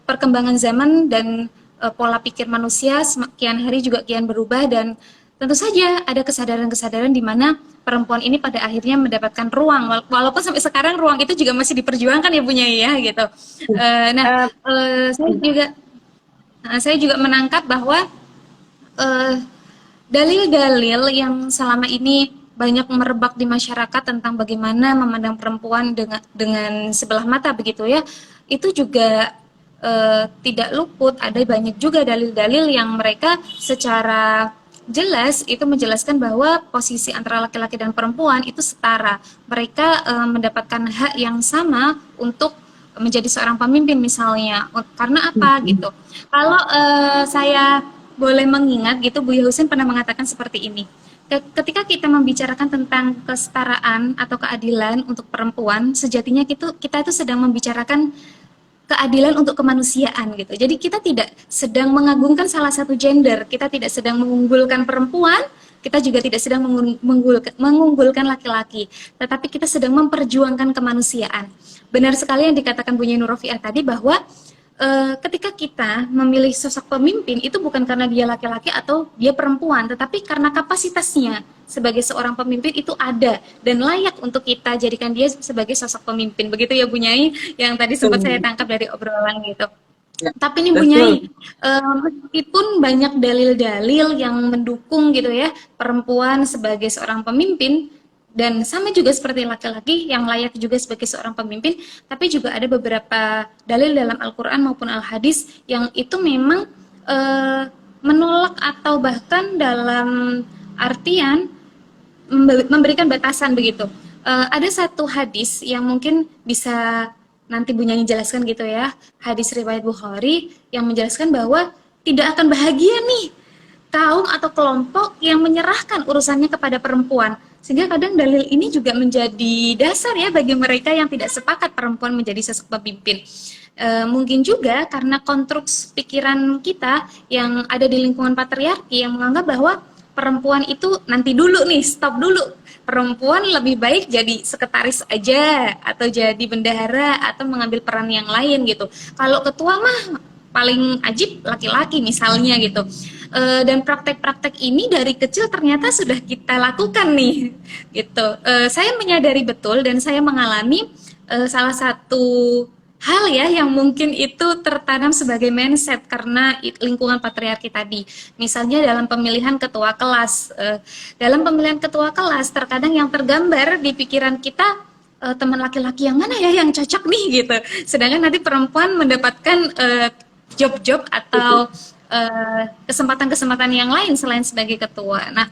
perkembangan zaman dan pola pikir manusia kian hari juga kian berubah, dan tentu saja ada kesadaran-kesadaran di mana perempuan ini pada akhirnya mendapatkan ruang, walaupun sampai sekarang ruang itu juga masih diperjuangkan ya Bu Nyai ya gitu. Saya juga menangkap bahwa dalil-dalil yang selama ini banyak merebak di masyarakat tentang bagaimana memandang perempuan dengan sebelah mata begitu ya, itu juga tidak luput, ada banyak juga dalil-dalil yang mereka secara jelas itu menjelaskan bahwa posisi antara laki-laki dan perempuan itu setara. Mereka mendapatkan hak yang sama untuk menjadi seorang pemimpin misalnya. Karena apa gitu? Kalau saya boleh mengingat gitu, Buya Husin pernah mengatakan seperti ini. Ketika kita membicarakan tentang kesetaraan atau keadilan untuk perempuan, sejatinya kita itu sedang membicarakan keadilan untuk kemanusiaan gitu. Jadi kita tidak sedang mengagungkan salah satu gender, kita tidak sedang mengunggulkan perempuan, kita juga tidak sedang mengunggulkan laki-laki, tetapi kita sedang memperjuangkan kemanusiaan. Benar sekali yang dikatakan Bu Nyai Nur Rofiah tadi bahwa ketika kita memilih sosok pemimpin itu bukan karena dia laki-laki atau dia perempuan, tetapi karena kapasitasnya sebagai seorang pemimpin itu ada dan layak untuk kita jadikan dia sebagai sosok pemimpin. Begitu ya Bu Nyai, yang tadi sempat saya tangkap dari obrolan gitu. Ya, tapi nih Bu Nyai, meskipun banyak dalil-dalil yang mendukung gitu ya perempuan sebagai seorang pemimpin, dan sama juga seperti laki-laki yang layak juga sebagai seorang pemimpin, tapi juga ada beberapa dalil dalam Al-Quran maupun Al-Hadis yang itu memang menolak atau bahkan dalam artian memberikan batasan begitu. Ada satu hadis yang mungkin bisa nanti Bu Nyai jelaskan gitu ya, hadis riwayat Bukhari yang menjelaskan bahwa tidak akan bahagia nih kaum atau kelompok yang menyerahkan urusannya kepada perempuan. Sehingga kadang dalil ini juga menjadi dasar ya bagi mereka yang tidak sepakat perempuan menjadi sosok pemimpin. Mungkin juga karena konstruksi pikiran kita yang ada di lingkungan patriarki yang menganggap bahwa perempuan itu nanti dulu nih, stop dulu. Perempuan lebih baik jadi sekretaris aja atau jadi bendahara atau mengambil peran yang lain gitu. Kalau ketua mah paling ajib laki-laki misalnya gitu. Dan praktek-praktek ini dari kecil ternyata sudah kita lakukan nih gitu. Saya menyadari betul dan saya mengalami salah satu hal ya yang mungkin itu tertanam sebagai mindset karena lingkungan patriarki tadi. Misalnya dalam pemilihan ketua kelas. Dalam pemilihan ketua kelas terkadang yang tergambar di pikiran kita teman laki-laki yang mana ya yang cocok nih gitu. Sedangkan nanti perempuan mendapatkan job-job atau kesempatan-kesempatan yang lain selain sebagai ketua. Nah,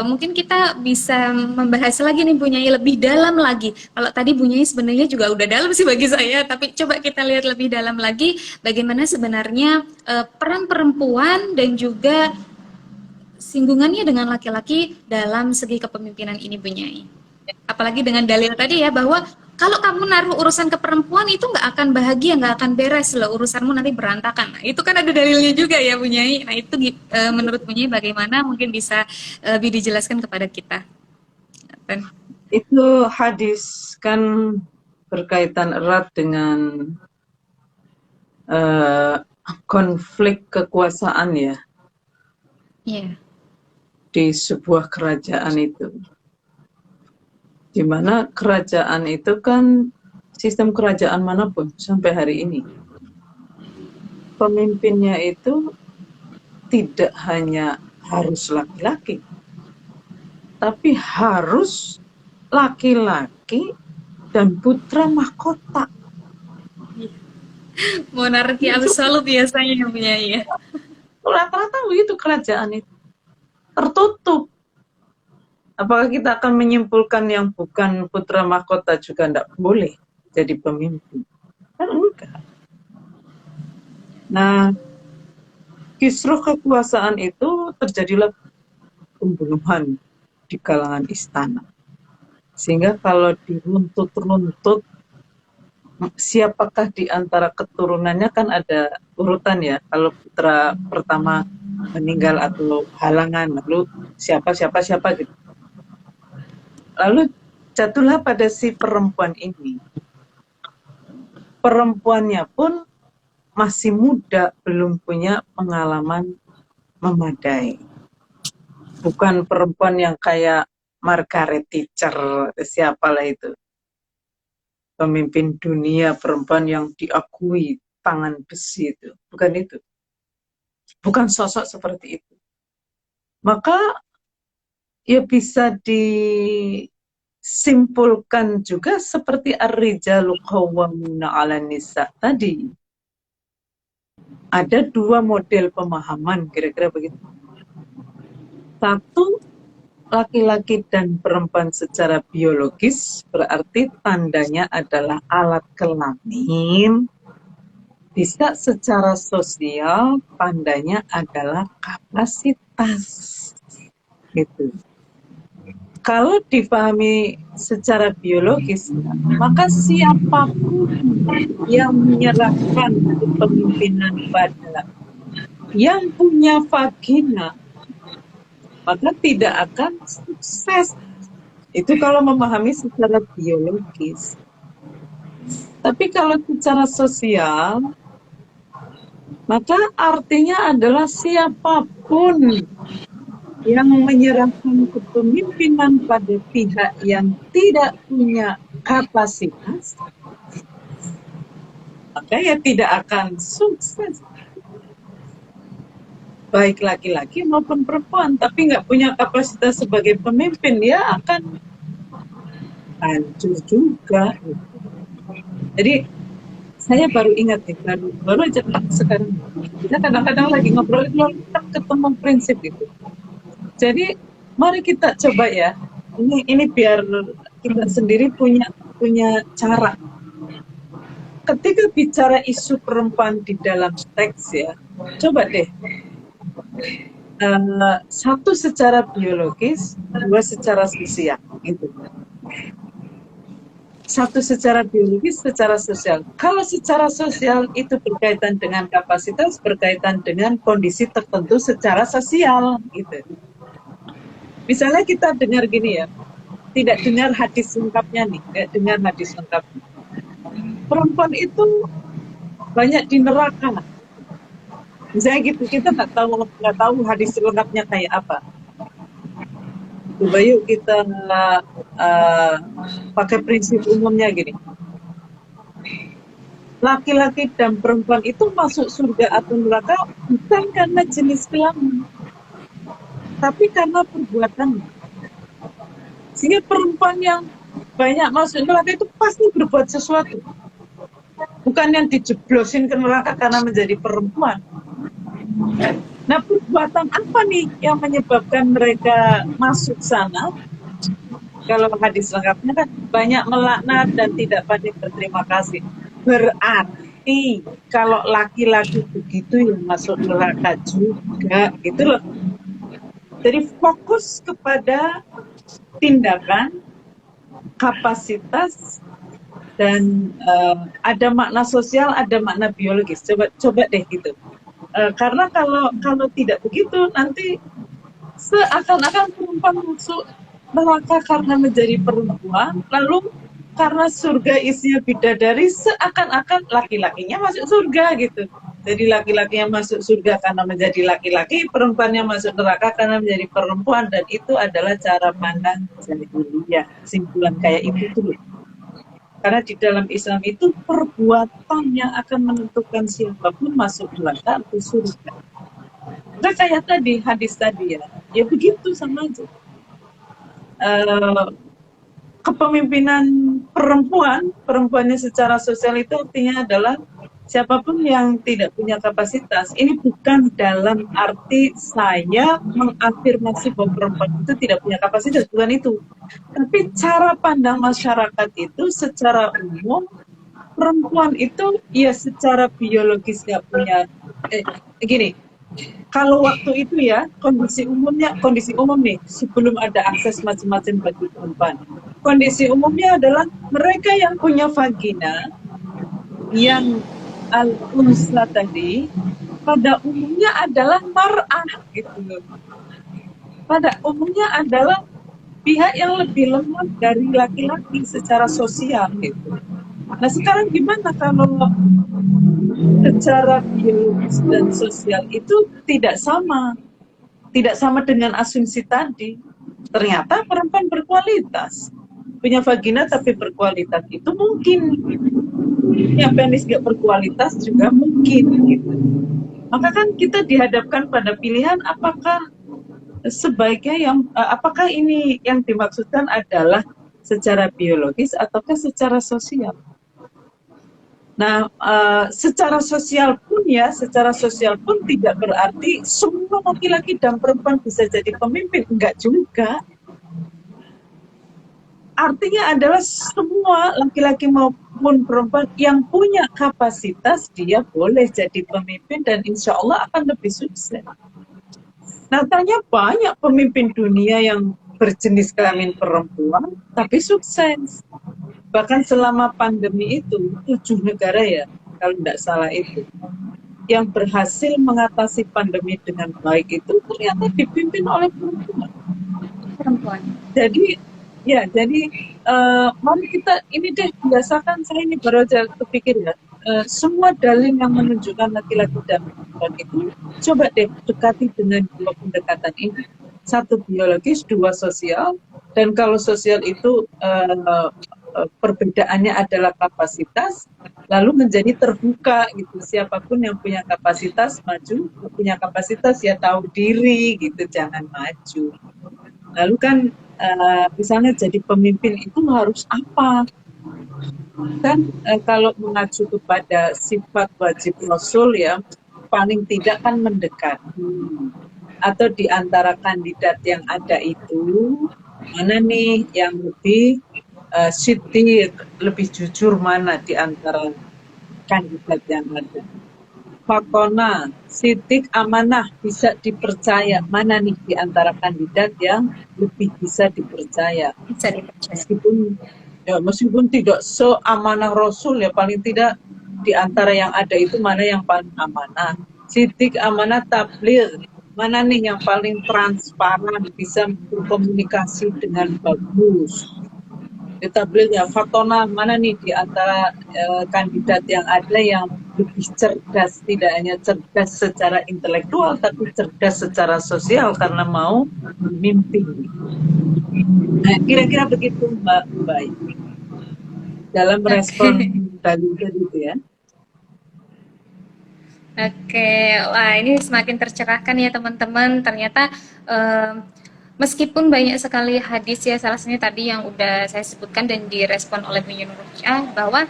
mungkin kita bisa membahas lagi nih Bu Nyai lebih dalam lagi. Kalau tadi Bu Nyai sebenarnya juga udah dalam sih bagi saya, tapi coba kita lihat lebih dalam lagi bagaimana sebenarnya peran perempuan dan juga singgungannya dengan laki-laki dalam segi kepemimpinan ini Bu Nyai. Apalagi dengan dalil tadi ya bahwa kalau kamu naruh urusan ke perempuan itu nggak akan bahagia, nggak akan beres loh, urusanmu nanti berantakan. Nah, itu kan ada dalilnya juga ya Bu Nyai. Nah itu menurut Bu Nyai bagaimana mungkin bisa lebih dijelaskan kepada kita. Dan, Itu hadis kan berkaitan erat dengan konflik kekuasaan ya yeah. di sebuah kerajaan itu. Di mana kerajaan itu kan sistem kerajaan manapun sampai hari ini. Pemimpinnya itu tidak hanya harus laki-laki, tapi harus laki-laki dan putra mahkota. Monarki absolut biasanya Bu Nyai ya. Rata-rata begitu kerajaan itu. Tertutup. Apakah kita akan menyimpulkan yang bukan putra mahkota juga tidak boleh jadi pemimpin? Kan enggak. Nah, kisruh kekuasaan itu terjadilah pembunuhan di kalangan istana. Sehingga kalau diruntut-runtut, siapakah di antara keturunannya kan ada urutan ya. Kalau putra pertama meninggal atau halangan, lalu siapa gitu. Lalu jatuhlah pada si perempuan ini. Perempuannya pun masih muda, belum punya pengalaman memadai. Bukan perempuan yang kayak Margaret Thatcher, siapalah itu. Pemimpin dunia, perempuan yang diakui tangan besi itu. Bukan itu. Bukan sosok seperti itu. Maka ya bisa disimpulkan juga seperti ar-rijalu qawwamuna 'alan nisa tadi. Ada dua model pemahaman kira-kira begitu. Satu, laki-laki dan perempuan secara biologis berarti tandanya adalah alat kelamin. Bisa secara sosial tandanya adalah kapasitas. Gitu. Kalau dipahami secara biologis, maka siapapun yang menyerahkan kepemimpinan pada yang punya vagina, maka tidak akan sukses. Itu kalau memahami secara biologis. Tapi kalau secara sosial, maka artinya adalah siapapun yang menyerahkan kepemimpinan pada pihak yang tidak punya kapasitas, maka ya tidak akan sukses. Baik laki-laki maupun perempuan, tapi nggak punya kapasitas sebagai pemimpin, dia akan hancur juga. Jadi saya baru ingat nih, baru aja sekarang. Kita kadang-kadang lagi ngobrol itu ketemu prinsip itu. Jadi mari kita coba ya. Ini biar kita sendiri punya cara. Ketika bicara isu perempuan di dalam teks ya, coba deh Satu secara biologis, dua secara sosial, gitu. Satu secara biologis, secara sosial. Kalau secara sosial itu berkaitan dengan kapasitas, berkaitan dengan kondisi tertentu secara sosial, gitu. Misalnya kita dengar gini ya, tidak dengar hadis lengkapnya nih, tidak dengar hadis lengkapnya. Perempuan itu banyak di neraka. Misalnya gitu, kita nggak tahu hadis lengkapnya kayak apa. Coba yuk kita uh, pakai prinsip umumnya gini. Laki-laki dan perempuan itu masuk surga atau neraka bukan karena jenis kelamin, tapi karena perbuatan. Sehingga perempuan yang banyak masuk neraka itu pasti berbuat sesuatu. Bukan yang dijeblosin ke neraka karena menjadi perempuan. Nah, perbuatan apa nih yang menyebabkan mereka masuk sana? Kalau hadis lengkapnya kan banyak melaknat dan tidak pandai berterima kasih. Berarti kalau laki-laki begitu yang masuk neraka juga, gitu loh. Jadi fokus kepada tindakan, kapasitas, dan ada makna sosial, ada makna biologis. Coba deh gitu. Karena kalau tidak begitu nanti seakan-akan perempuan masuk neraka karena menjadi perempuan, lalu karena surga isinya bidadari, seakan-akan laki-lakinya masuk surga gitu. Jadi laki-lakinya masuk surga karena menjadi laki-laki, perempuannya masuk neraka karena menjadi perempuan, dan itu adalah cara pandang jahiliyah. Simpulan kayak itu tuh. Karena di dalam Islam itu perbuatan yang akan menentukan siapapun masuk neraka atau surga. Nggak kayak tadi, hadis tadi ya begitu sama aja. Kepemimpinan perempuannya secara sosial itu artinya adalah siapapun yang tidak punya kapasitas. Ini bukan dalam arti saya mengafirmasi bahwa perempuan itu tidak punya kapasitas, bukan itu. Tapi cara pandang masyarakat itu secara umum, perempuan itu ya secara biologis nggak punya, gini, kalau waktu itu ya kondisi umum nih sebelum ada akses macam-macam bagi perempuan. Kondisi umumnya adalah mereka yang punya vagina, yang al-unsa tadi, pada umumnya adalah mar'ah gitu. Pada umumnya adalah pihak yang lebih lemah dari laki-laki secara sosial gitu. Nah sekarang gimana kalau secara biologis dan sosial itu tidak sama dengan asumsi tadi. Ternyata perempuan berkualitas, punya vagina tapi berkualitas itu mungkin, yang penis gak berkualitas juga mungkin gitu. Maka kan kita dihadapkan pada pilihan apakah sebaiknya apakah ini yang dimaksudkan adalah secara biologis ataukah secara sosial. Nah, secara sosial pun tidak berarti semua laki-laki dan perempuan bisa jadi pemimpin, enggak juga. Artinya adalah semua laki-laki maupun perempuan yang punya kapasitas, dia boleh jadi pemimpin dan insya Allah akan lebih sukses. Nyatanya banyak pemimpin dunia yang berjenis kelamin perempuan, tapi sukses. Bahkan selama pandemi itu 7 negara ya kalau tidak salah itu yang berhasil mengatasi pandemi dengan baik itu ternyata dipimpin oleh perempuan. Jadi mari kita ini deh biasakan, saya ini baru aja kepikir ya, semua dalil yang menunjukkan laki-laki dan perempuan itu coba deh dekati dengan dua pendekatan ini, satu biologis, dua sosial. Dan kalau sosial itu perbedaannya adalah kapasitas, lalu menjadi terbuka gitu, siapapun yang punya kapasitas maju, punya kapasitas ya tahu diri gitu, jangan maju. Lalu kan misalnya jadi pemimpin itu harus apa kan, kalau mengacu kepada sifat wajib Rasul ya, paling tidak kan mendekat, atau di antara kandidat yang ada itu mana nih yang lebih Siti lebih jujur, mana di antara kandidat yang ada. Fatona, Sidik, Amanah, bisa dipercaya. Mana nih di antara kandidat yang lebih bisa dipercaya? Bisa dipercaya. Meskipun tidak seamanah Rasul ya, paling tidak di antara yang ada itu mana yang paling amanah. Sidik, amanah, tabligh, mana nih yang paling transparan, bisa berkomunikasi dengan bagus. Tabligh, Fatona, mana nih di antara kandidat yang ada yang lebih cerdas, tidak hanya cerdas secara intelektual tapi cerdas secara sosial karena mau memimpin. Nah, kira-kira begitu Mbak Baik dalam respon tadi itu ya. Oke, wah ini semakin tercerahkan ya teman-teman. Ternyata meskipun banyak sekali hadis ya, salah satunya tadi yang udah saya sebutkan dan direspon oleh Bu Yunus bahwa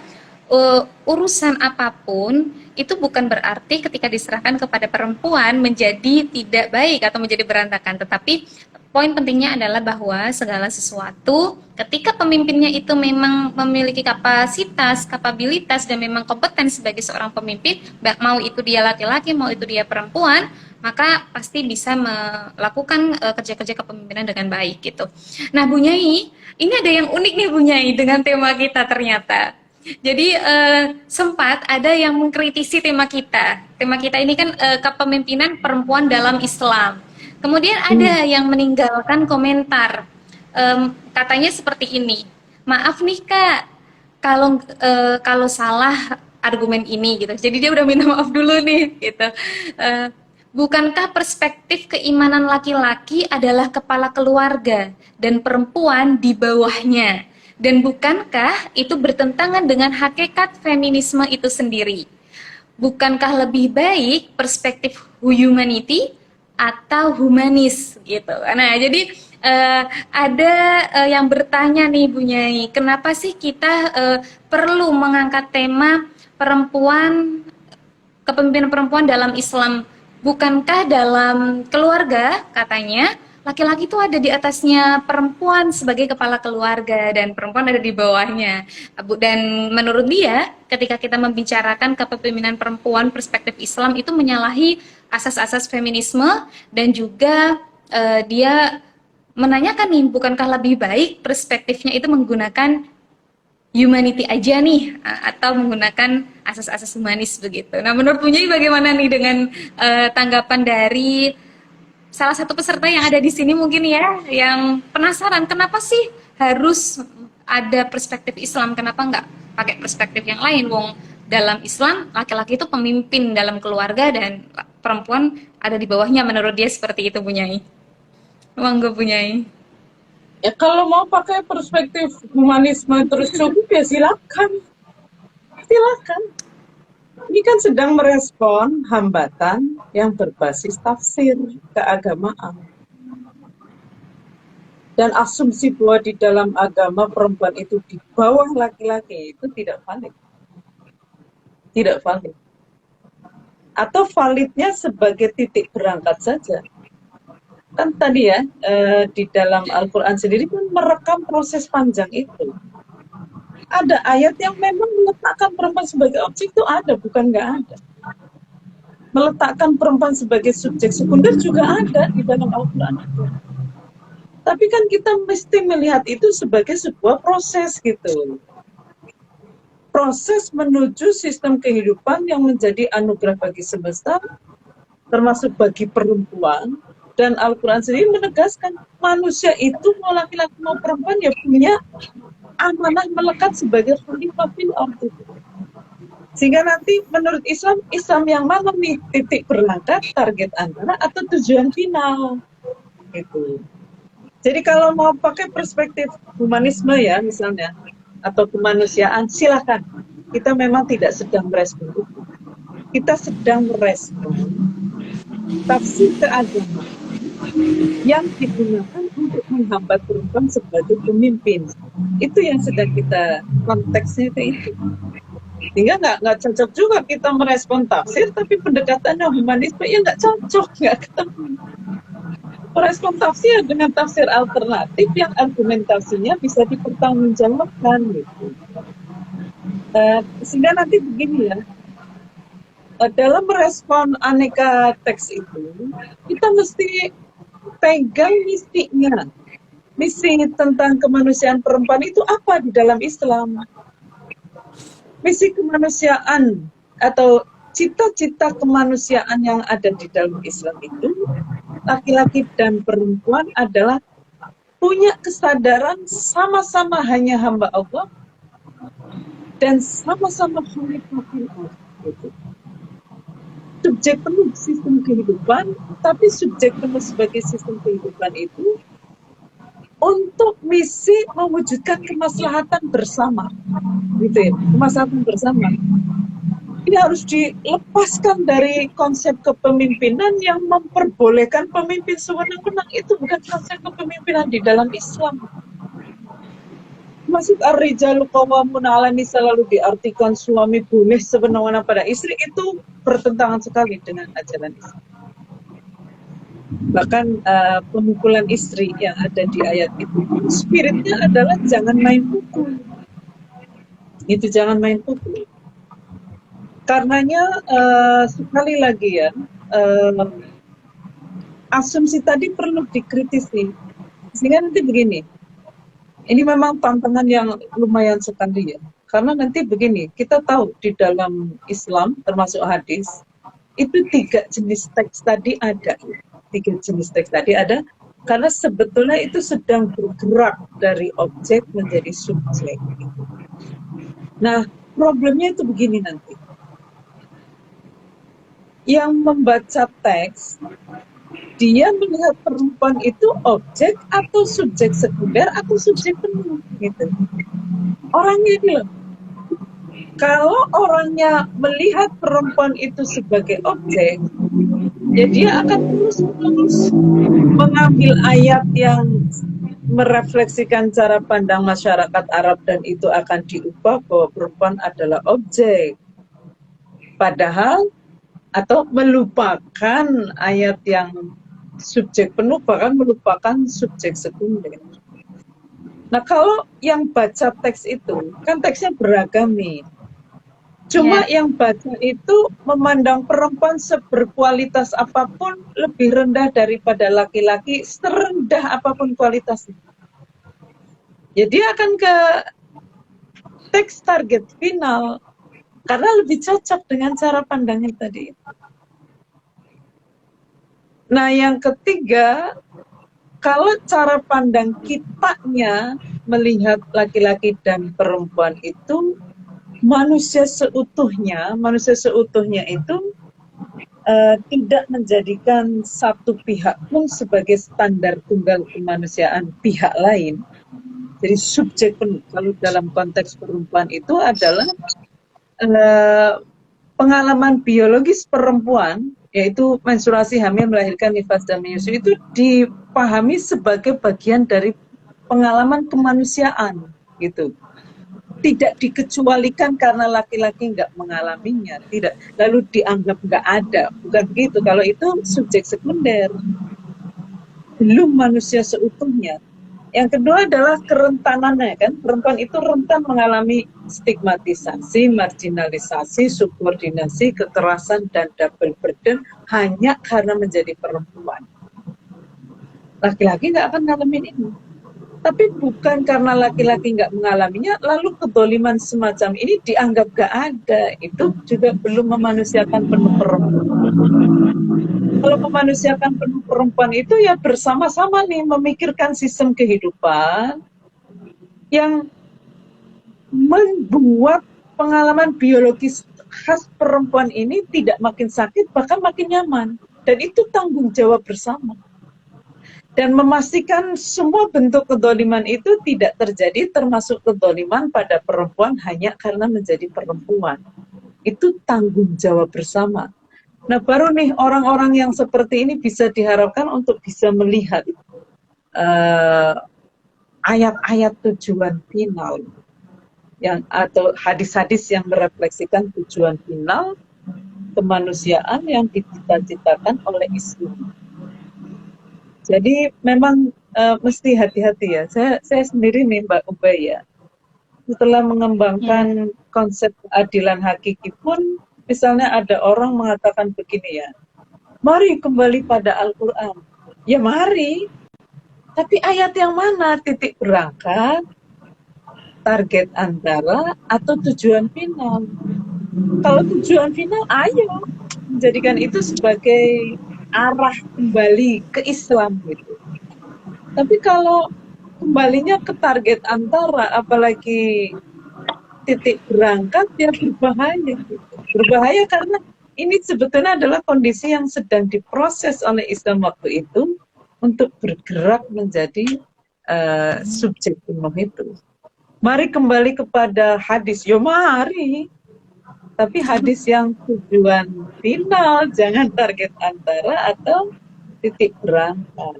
urusan apapun itu bukan berarti ketika diserahkan kepada perempuan menjadi tidak baik atau menjadi berantakan, tetapi poin pentingnya adalah bahwa segala sesuatu ketika pemimpinnya itu memang memiliki kapabilitas dan memang kompeten sebagai seorang pemimpin, mau itu dia laki-laki, mau itu dia perempuan, maka pasti bisa melakukan kerja-kerja kepemimpinan dengan baik gitu. Nah, Bu Nyai, ini ada yang unik nih Bu Nyai dengan tema kita ternyata. Jadi sempat ada yang mengkritisi tema kita. Tema kita ini kan kepemimpinan perempuan dalam Islam. Kemudian ada yang meninggalkan komentar, katanya seperti ini. Maaf nih Kak, kalau salah argumen ini gitu. Jadi dia udah minta maaf dulu nih gitu. Bukankah perspektif keimanan laki-laki adalah kepala keluarga dan perempuan di bawahnya? Dan bukankah itu bertentangan dengan hakikat feminisme itu sendiri? Bukankah lebih baik perspektif humanity atau humanis gitu? Nah, jadi ada yang bertanya nih Bu Nyai, kenapa sih kita perlu mengangkat tema perempuan, kepemimpinan perempuan dalam Islam? Bukankah dalam keluarga katanya laki-laki itu ada di atasnya perempuan sebagai kepala keluarga dan perempuan ada di bawahnya. Dan menurut dia, ketika kita membicarakan kepemimpinan perempuan perspektif Islam itu menyalahi asas-asas feminisme dan juga dia menanyakan nih, bukankah lebih baik perspektifnya itu menggunakan humanity aja nih atau menggunakan asas-asas humanis begitu. Nah, menurut Bu Nyai bagaimana nih dengan tanggapan dari salah satu peserta yang ada di sini mungkin ya, yang penasaran kenapa sih harus ada perspektif Islam, kenapa nggak pakai perspektif yang lain? Wong dalam Islam laki-laki itu pemimpin dalam keluarga dan perempuan ada di bawahnya, menurut dia seperti itu Bu Nyai. Monggo Bu Nyai. Ya kalau mau pakai perspektif humanisme terus cukup ya silakan. Silakan. Ini kan sedang merespon hambatan yang berbasis tafsir keagamaan. Dan asumsi bahwa di dalam agama perempuan itu di bawah laki-laki itu tidak valid. Tidak valid. Atau validnya sebagai titik berangkat saja. Kan tadi ya, di dalam Al-Quran sendiri kan merekam proses panjang itu. Ada ayat yang memang meletakkan perempuan sebagai objek itu ada, bukan nggak ada. Meletakkan perempuan sebagai subjek sekunder juga ada di dalam Al-Quran. Tapi kan kita mesti melihat itu sebagai sebuah proses gitu. Proses menuju sistem kehidupan yang menjadi anugerah bagi semesta, termasuk bagi perempuan. Dan Al-Quran sendiri menegaskan manusia itu mau laki-laki mau perempuan ya punya amanah melekat sebagai khalifah fil ardi. Sehingga nanti menurut Islam yang mana nih titik berangkat, target antara atau tujuan final gitu. Jadi kalau mau pakai perspektif humanisme ya misalnya atau kemanusiaan silakan. Kita memang tidak sedang merespon itu. Kita sedang merespon tafsir keagamaan yang digunakan untuk menghambat perempuan sebagai pemimpin. Itu yang sedang kita konteksnya itu. Sehingga nggak cocok juga kita merespon tafsir, tapi pendekatannya humanisme ya nggak cocok, nggak ketemu. Merespon tafsir dengan tafsir alternatif yang argumentasinya bisa dipertanggungjawabkan gitu. Sehingga nanti begini ya, dalam merespon aneka teks itu, kita mesti pegang misinya. Misi tentang kemanusiaan perempuan itu apa di dalam Islam? Misi kemanusiaan atau cita-cita kemanusiaan yang ada di dalam Islam itu, laki-laki dan perempuan adalah punya kesadaran sama-sama hanya hamba Allah dan sama-sama khalifahul Allah. Gitu. Subjek penuh sistem kehidupan, tapi subjek penuh sebagai sistem kehidupan itu untuk misi mewujudkan kemaslahatan bersama, gitu ya, kemaslahatan bersama. Ini harus dilepaskan dari konsep kepemimpinan yang memperbolehkan pemimpin sewenang-wenang. Itu bukan konsep kepemimpinan di dalam Islam. Maksud ar-rijalu qawwamuna 'alan nisa lalu diartikan suami boleh sewenang-wenang pada istri, itu bertentangan sekali dengan ajaran Islam. Bahkan pemukulan istri yang ada di ayat itu, spiritnya adalah jangan main pukul. Itu jangan main pukul. Karenanya sekali lagi ya, asumsi tadi perlu dikritisi. Sehingga nanti begini, ini memang tantangan yang lumayan sekali ya. Karena nanti begini, kita tahu di dalam Islam termasuk hadis, itu 3 jenis teks tadi ada. 3 jenis teks tadi ada, karena sebetulnya itu sedang bergerak dari objek menjadi subjek. Nah, problemnya itu begini nanti. Yang membaca teks, dia melihat perempuan itu objek atau subjek sekunder atau subjek penuh, gitu. Orangnya ini loh. Kalau orangnya melihat perempuan itu sebagai objek, ya dia akan terus mengambil ayat yang merefleksikan cara pandang masyarakat Arab dan itu akan diubah bahwa perempuan adalah objek. Padahal atau melupakan ayat yang subjek penuh, bahkan melupakan subjek sekunder. Nah, kalau yang baca teks itu, kan teksnya beragam nih. Cuma yang baca itu memandang perempuan seberkualitas apapun lebih rendah daripada laki-laki, serendah apapun kualitasnya. Ya dia akan ke teks target final karena lebih cocok dengan cara pandangnya tadi. Nah, yang ketiga, kalau cara pandang kitanya melihat laki-laki dan perempuan itu manusia seutuhnya itu tidak menjadikan satu pihak pun sebagai standar tunggal kemanusiaan pihak lain. Jadi subjek penuh kalau dalam konteks perempuan itu adalah pengalaman biologis perempuan, yaitu menstruasi, hamil, melahirkan, nifas, dan menyusui, itu dipahami sebagai bagian dari pengalaman kemanusiaan, gitu. Tidak dikecualikan karena laki-laki nggak mengalaminya, tidak. Lalu dianggap nggak ada, bukan begitu. Kalau itu subjek sekunder, belum manusia seutuhnya. Yang kedua adalah kerentanannya, kan. Perempuan itu rentan mengalami stigmatisasi, marginalisasi, subordinasi, kekerasan, dan double burden hanya karena menjadi perempuan. Laki-laki nggak akan ngalamin ini. Tapi bukan karena laki-laki nggak mengalaminya, lalu kedoliman semacam ini dianggap nggak ada. Itu juga belum memanusiakan penuh perempuan. Kalau memanusiakan penuh perempuan itu ya bersama-sama nih memikirkan sistem kehidupan yang membuat pengalaman biologis khas perempuan ini tidak makin sakit, bahkan makin nyaman. Dan itu tanggung jawab bersama. Dan memastikan semua bentuk kedoliman itu tidak terjadi, termasuk kedoliman pada perempuan hanya karena menjadi perempuan. Itu tanggung jawab bersama. Nah, baru nih orang-orang yang seperti ini bisa diharapkan untuk bisa melihat ayat-ayat tujuan final yang atau hadis-hadis yang merefleksikan tujuan final kemanusiaan yang dicita-citakan oleh Islam. Jadi memang mesti hati-hati ya. Saya sendiri nih Mbak Ubay ya, setelah mengembangkan konsep keadilan hakiki pun Misalnya ada orang mengatakan begini ya, mari kembali pada Al-Quran. Ya mari, tapi ayat yang mana? Titik berangkat, target antara, atau tujuan final? Kalau tujuan final, ayo menjadikan itu sebagai arah kembali ke Islam gitu. Tapi kalau kembalinya ke target antara, apalagi titik berangkat, ya berbahaya gitu. Berbahaya karena ini sebetulnya adalah kondisi yang sedang diproses oleh Islam waktu itu untuk bergerak menjadi subjek penuh itu. Mari kembali kepada hadis, yo mari. Tapi hadis yang tujuan final, jangan target antara atau titik berangkat.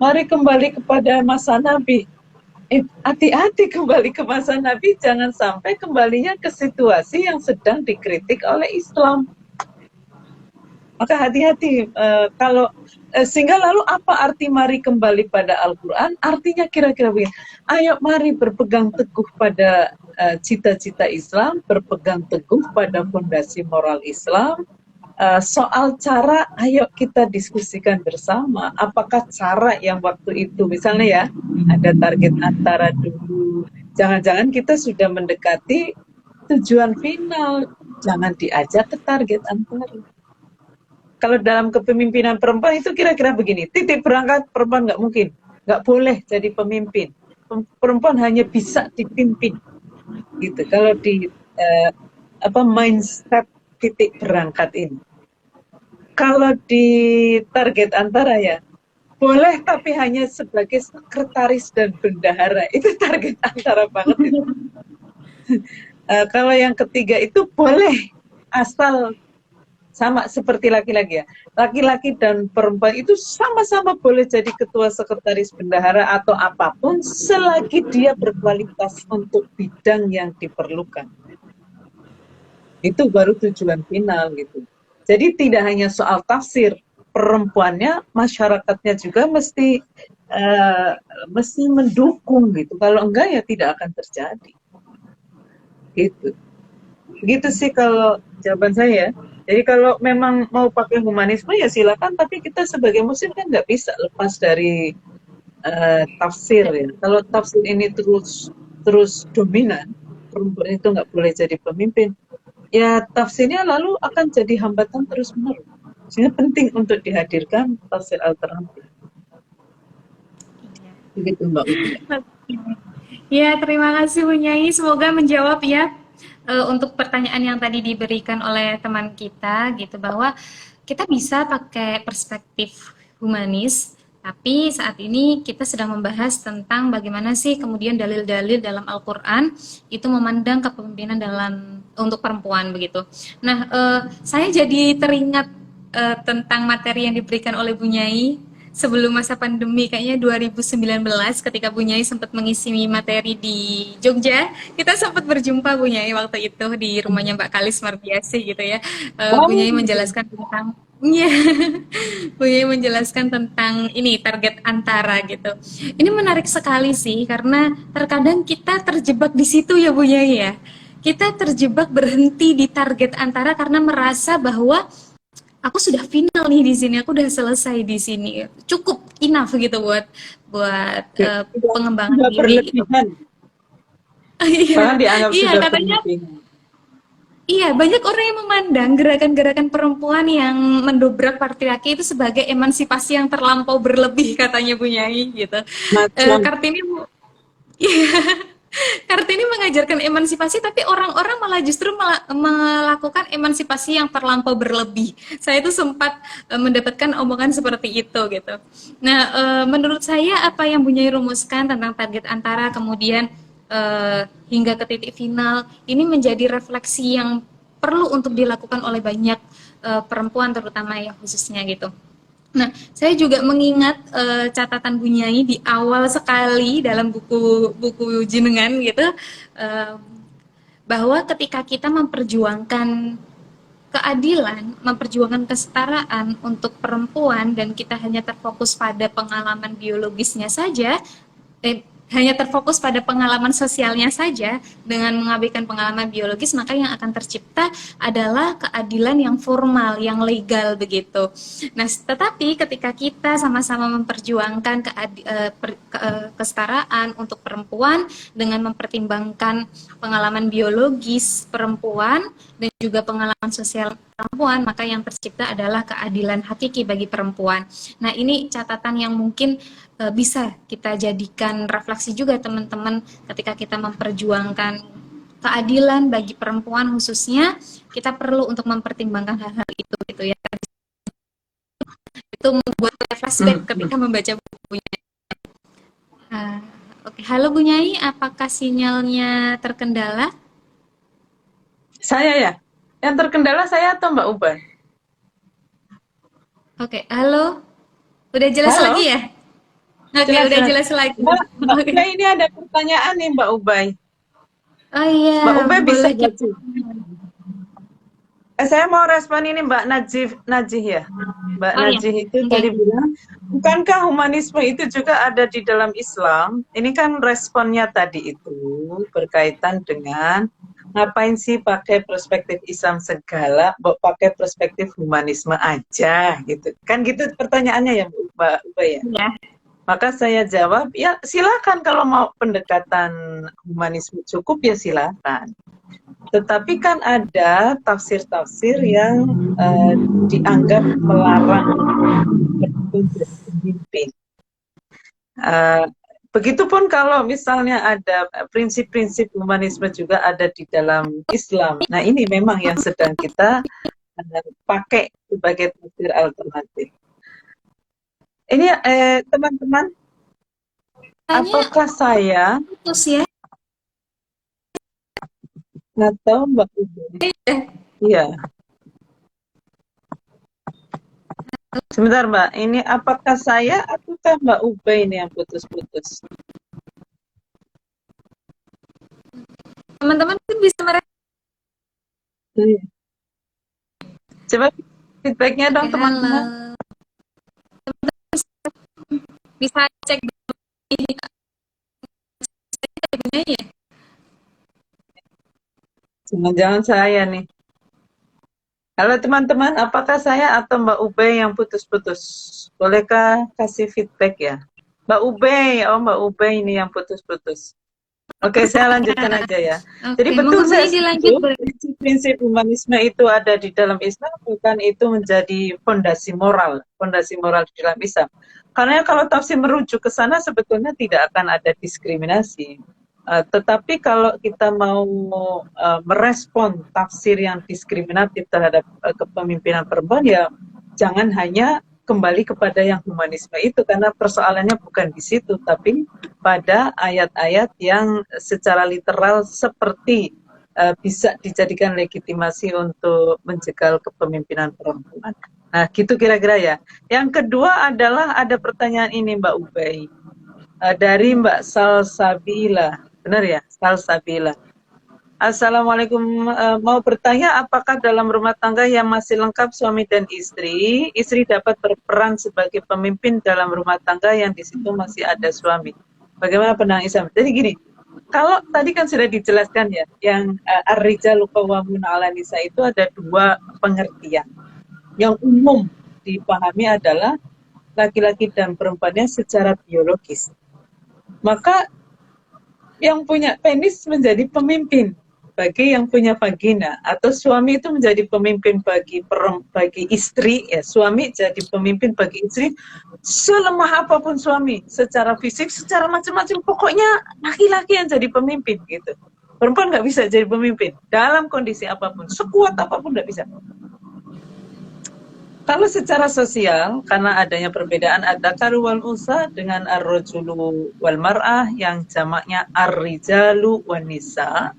Mari kembali kepada masa Nabi. Hati-hati kembali ke masa Nabi, jangan sampai kembalinya ke situasi yang sedang dikritik oleh Islam. Maka hati-hati sehingga lalu apa arti mari kembali pada Al-Quran? Artinya kira-kira begini, ayo mari berpegang teguh pada cita-cita Islam, berpegang teguh pada fondasi moral Islam. Soal cara, ayo kita diskusikan bersama. Apakah cara yang waktu itu, misalnya ya, ada target antara dulu, jangan-jangan kita sudah mendekati tujuan final, jangan diajak ke target antara. Kalau dalam kepemimpinan perempuan itu kira-kira begini, titik berangkat perempuan nggak mungkin, nggak boleh jadi pemimpin. Perempuan hanya bisa dipimpin, gitu. Kalau di mindset titik berangkat ini. Kalau di target antara ya, boleh tapi hanya sebagai sekretaris dan bendahara, itu target antara banget itu. Kalau yang ketiga itu boleh asal sama seperti laki-laki ya. Laki-laki dan perempuan itu sama-sama boleh jadi ketua sekretaris bendahara atau apapun selagi dia berkualitas untuk bidang yang diperlukan. Itu baru tujuan final gitu. Jadi tidak hanya soal tafsir, perempuannya, masyarakatnya juga mesti mendukung gitu. Kalau enggak ya tidak akan terjadi. Gitu. Begitu sih kalau jawaban saya. Jadi kalau memang mau pakai humanisme ya silakan, tapi kita sebagai muslim kan nggak bisa lepas dari tafsir ya. Kalau tafsir ini terus dominan, perempuan itu nggak boleh jadi pemimpin, ya tafsirnya lalu akan jadi hambatan terus-menerus. Sehingga penting untuk dihadirkan tafsir alternatif. Begitu Mbak Uti. Ya, terima kasih Bu Nyai. Semoga menjawab ya untuk pertanyaan yang tadi diberikan oleh teman kita gitu, bahwa kita bisa pakai perspektif humanis, tapi saat ini kita sedang membahas tentang bagaimana sih kemudian dalil-dalil dalam Al-Quran itu memandang kepemimpinan untuk perempuan begitu. Nah, saya jadi teringat tentang materi yang diberikan oleh Bu Nyai sebelum masa pandemi, kayaknya 2019 ketika Bu Nyai sempat mengisi materi di Jogja. Kita sempat berjumpa Bu Nyai waktu itu di rumahnya Mbak Kalis Marbiasi gitu ya. Bu Nyai menjelaskan tentang Bu Nyai menjelaskan tentang ini target antara gitu. Ini menarik sekali sih karena terkadang kita terjebak di situ ya Bu Nyai ya. Kita terjebak berhenti di target antara karena merasa bahwa aku sudah final nih di sini, aku udah selesai di sini, cukup enough gitu buat pengembangan diri. Gitu. Iya, katanya. Iya, banyak orang yang memandang gerakan-gerakan perempuan yang mendobrak patriarki itu sebagai emansipasi yang terlampau berlebih, katanya Bu Nyai gitu. Kartini Kartini mengajarkan emansipasi, tapi orang-orang malah justru melakukan emansipasi yang terlampau berlebih. Saya itu sempat mendapatkan omongan seperti itu gitu. Nah, menurut saya apa yang Bu Nyai rumuskan tentang target antara kemudian hingga ke titik final ini menjadi refleksi yang perlu untuk dilakukan oleh banyak perempuan terutama ya khususnya gitu. Nah, saya juga mengingat catatan Bu Nyai di awal sekali dalam buku jenengan gitu, bahwa ketika kita memperjuangkan keadilan, memperjuangkan kesetaraan untuk perempuan dan kita hanya terfokus pada pengalaman biologisnya saja, hanya terfokus pada pengalaman sosialnya saja dengan mengabaikan pengalaman biologis, maka yang akan tercipta adalah keadilan yang formal, yang legal begitu. Nah, tetapi ketika kita sama-sama memperjuangkan kesetaraan untuk perempuan dengan mempertimbangkan pengalaman biologis perempuan dan juga pengalaman sosial perempuan, maka yang tercipta adalah keadilan hakiki bagi perempuan. Nah, ini catatan yang mungkin bisa kita jadikan refleksi juga teman-teman ketika kita memperjuangkan keadilan bagi perempuan khususnya, kita perlu untuk mempertimbangkan hal-hal itu gitu ya. Itu membuat flashback ketika membaca bukunya. Oke, halo Bu Nyai, apakah sinyalnya terkendala? Saya ya, yang terkendala saya atau Mbak Ubay? Oke, halo, udah jelas Halo? lagi ya? Oke, udah jelas lagi. Mbak Ubay, ini ada pertanyaan nih Mbak Ubay. Oh iya, Mbak Ubay bisa boleh kita. Saya mau respon ini Mbak Najih ya. Mbak Oh iya, Najih itu oke. tadi bilang, bukankah humanisme itu juga ada di dalam Islam? Ini kan responnya tadi itu berkaitan dengan ngapain sih pakai perspektif Islam segala, pakai perspektif humanisme aja gitu. Kan gitu pertanyaannya ya Mbak Ubay ya. Iya. Maka saya jawab, ya silakan kalau mau pendekatan humanisme cukup ya silakan. Tetapi kan ada tafsir-tafsir yang dianggap melarang pemimpin. Begitupun kalau misalnya ada prinsip-prinsip humanisme juga ada di dalam Islam. Nah ini memang yang sedang kita pakai sebagai tafsir alternatif. Ini teman-teman, apakah saya Putus ya? nggak tahu Mbak Ubay? Iya. Sebentar Mbak, ini apakah saya ataukah Mbak Ubay ini yang putus-putus? Teman-teman bisa merespon. Coba feedbacknya dong teman-teman. Bisa cek ya. Jangan saya nih. Halo teman-teman, apakah saya atau Mbak Ubay yang putus-putus? Bolehkah kasih feedback ya? Mbak Ubay, oh Mbak Ubay ini yang putus-putus. Oke, saya lanjutkan aja ya. Jadi betul saya setuju, prinsip humanisme itu ada di dalam Islam, bukan itu menjadi fondasi moral di dalam Islam. Karena kalau tafsir merujuk ke sana sebetulnya tidak akan ada diskriminasi. Tetapi kalau kita mau merespon tafsir yang diskriminatif terhadap kepemimpinan perempuan, ya jangan hanya kembali kepada yang humanisme itu, karena persoalannya bukan di situ, tapi pada ayat-ayat yang secara literal seperti bisa dijadikan legitimasi untuk menjegal kepemimpinan perempuan. Nah, gitu kira-kira ya. Yang kedua adalah ada pertanyaan ini Mbak Ubay, dari Mbak Salsabila. Benar ya, Salsabila. Assalamualaikum, mau bertanya apakah dalam rumah tangga yang masih lengkap suami dan istri dapat berperan sebagai pemimpin dalam rumah tangga yang di situ masih ada suami? Bagaimana pandangan Islam? Jadi gini, kalau tadi kan sudah dijelaskan ya, yang ar-rijalu qawwamuna 'alan nisa itu ada dua pengertian. Yang umum dipahami adalah laki-laki dan perempuannya secara biologis. Maka yang punya penis menjadi pemimpin bagi yang punya vagina, atau suami itu menjadi pemimpin bagi istri, ya suami jadi pemimpin bagi istri, selemah apapun suami, secara fisik, secara macam-macam, pokoknya laki-laki yang jadi pemimpin gitu. Perempuan nggak bisa jadi pemimpin dalam kondisi apapun, sekuat apapun nggak bisa. Kalau secara sosial, karena adanya perbedaan ad-dzakaru wal unsa dengan ar-rajulu wal mar'ah yang jamaknya ar-rijalu wan nisa,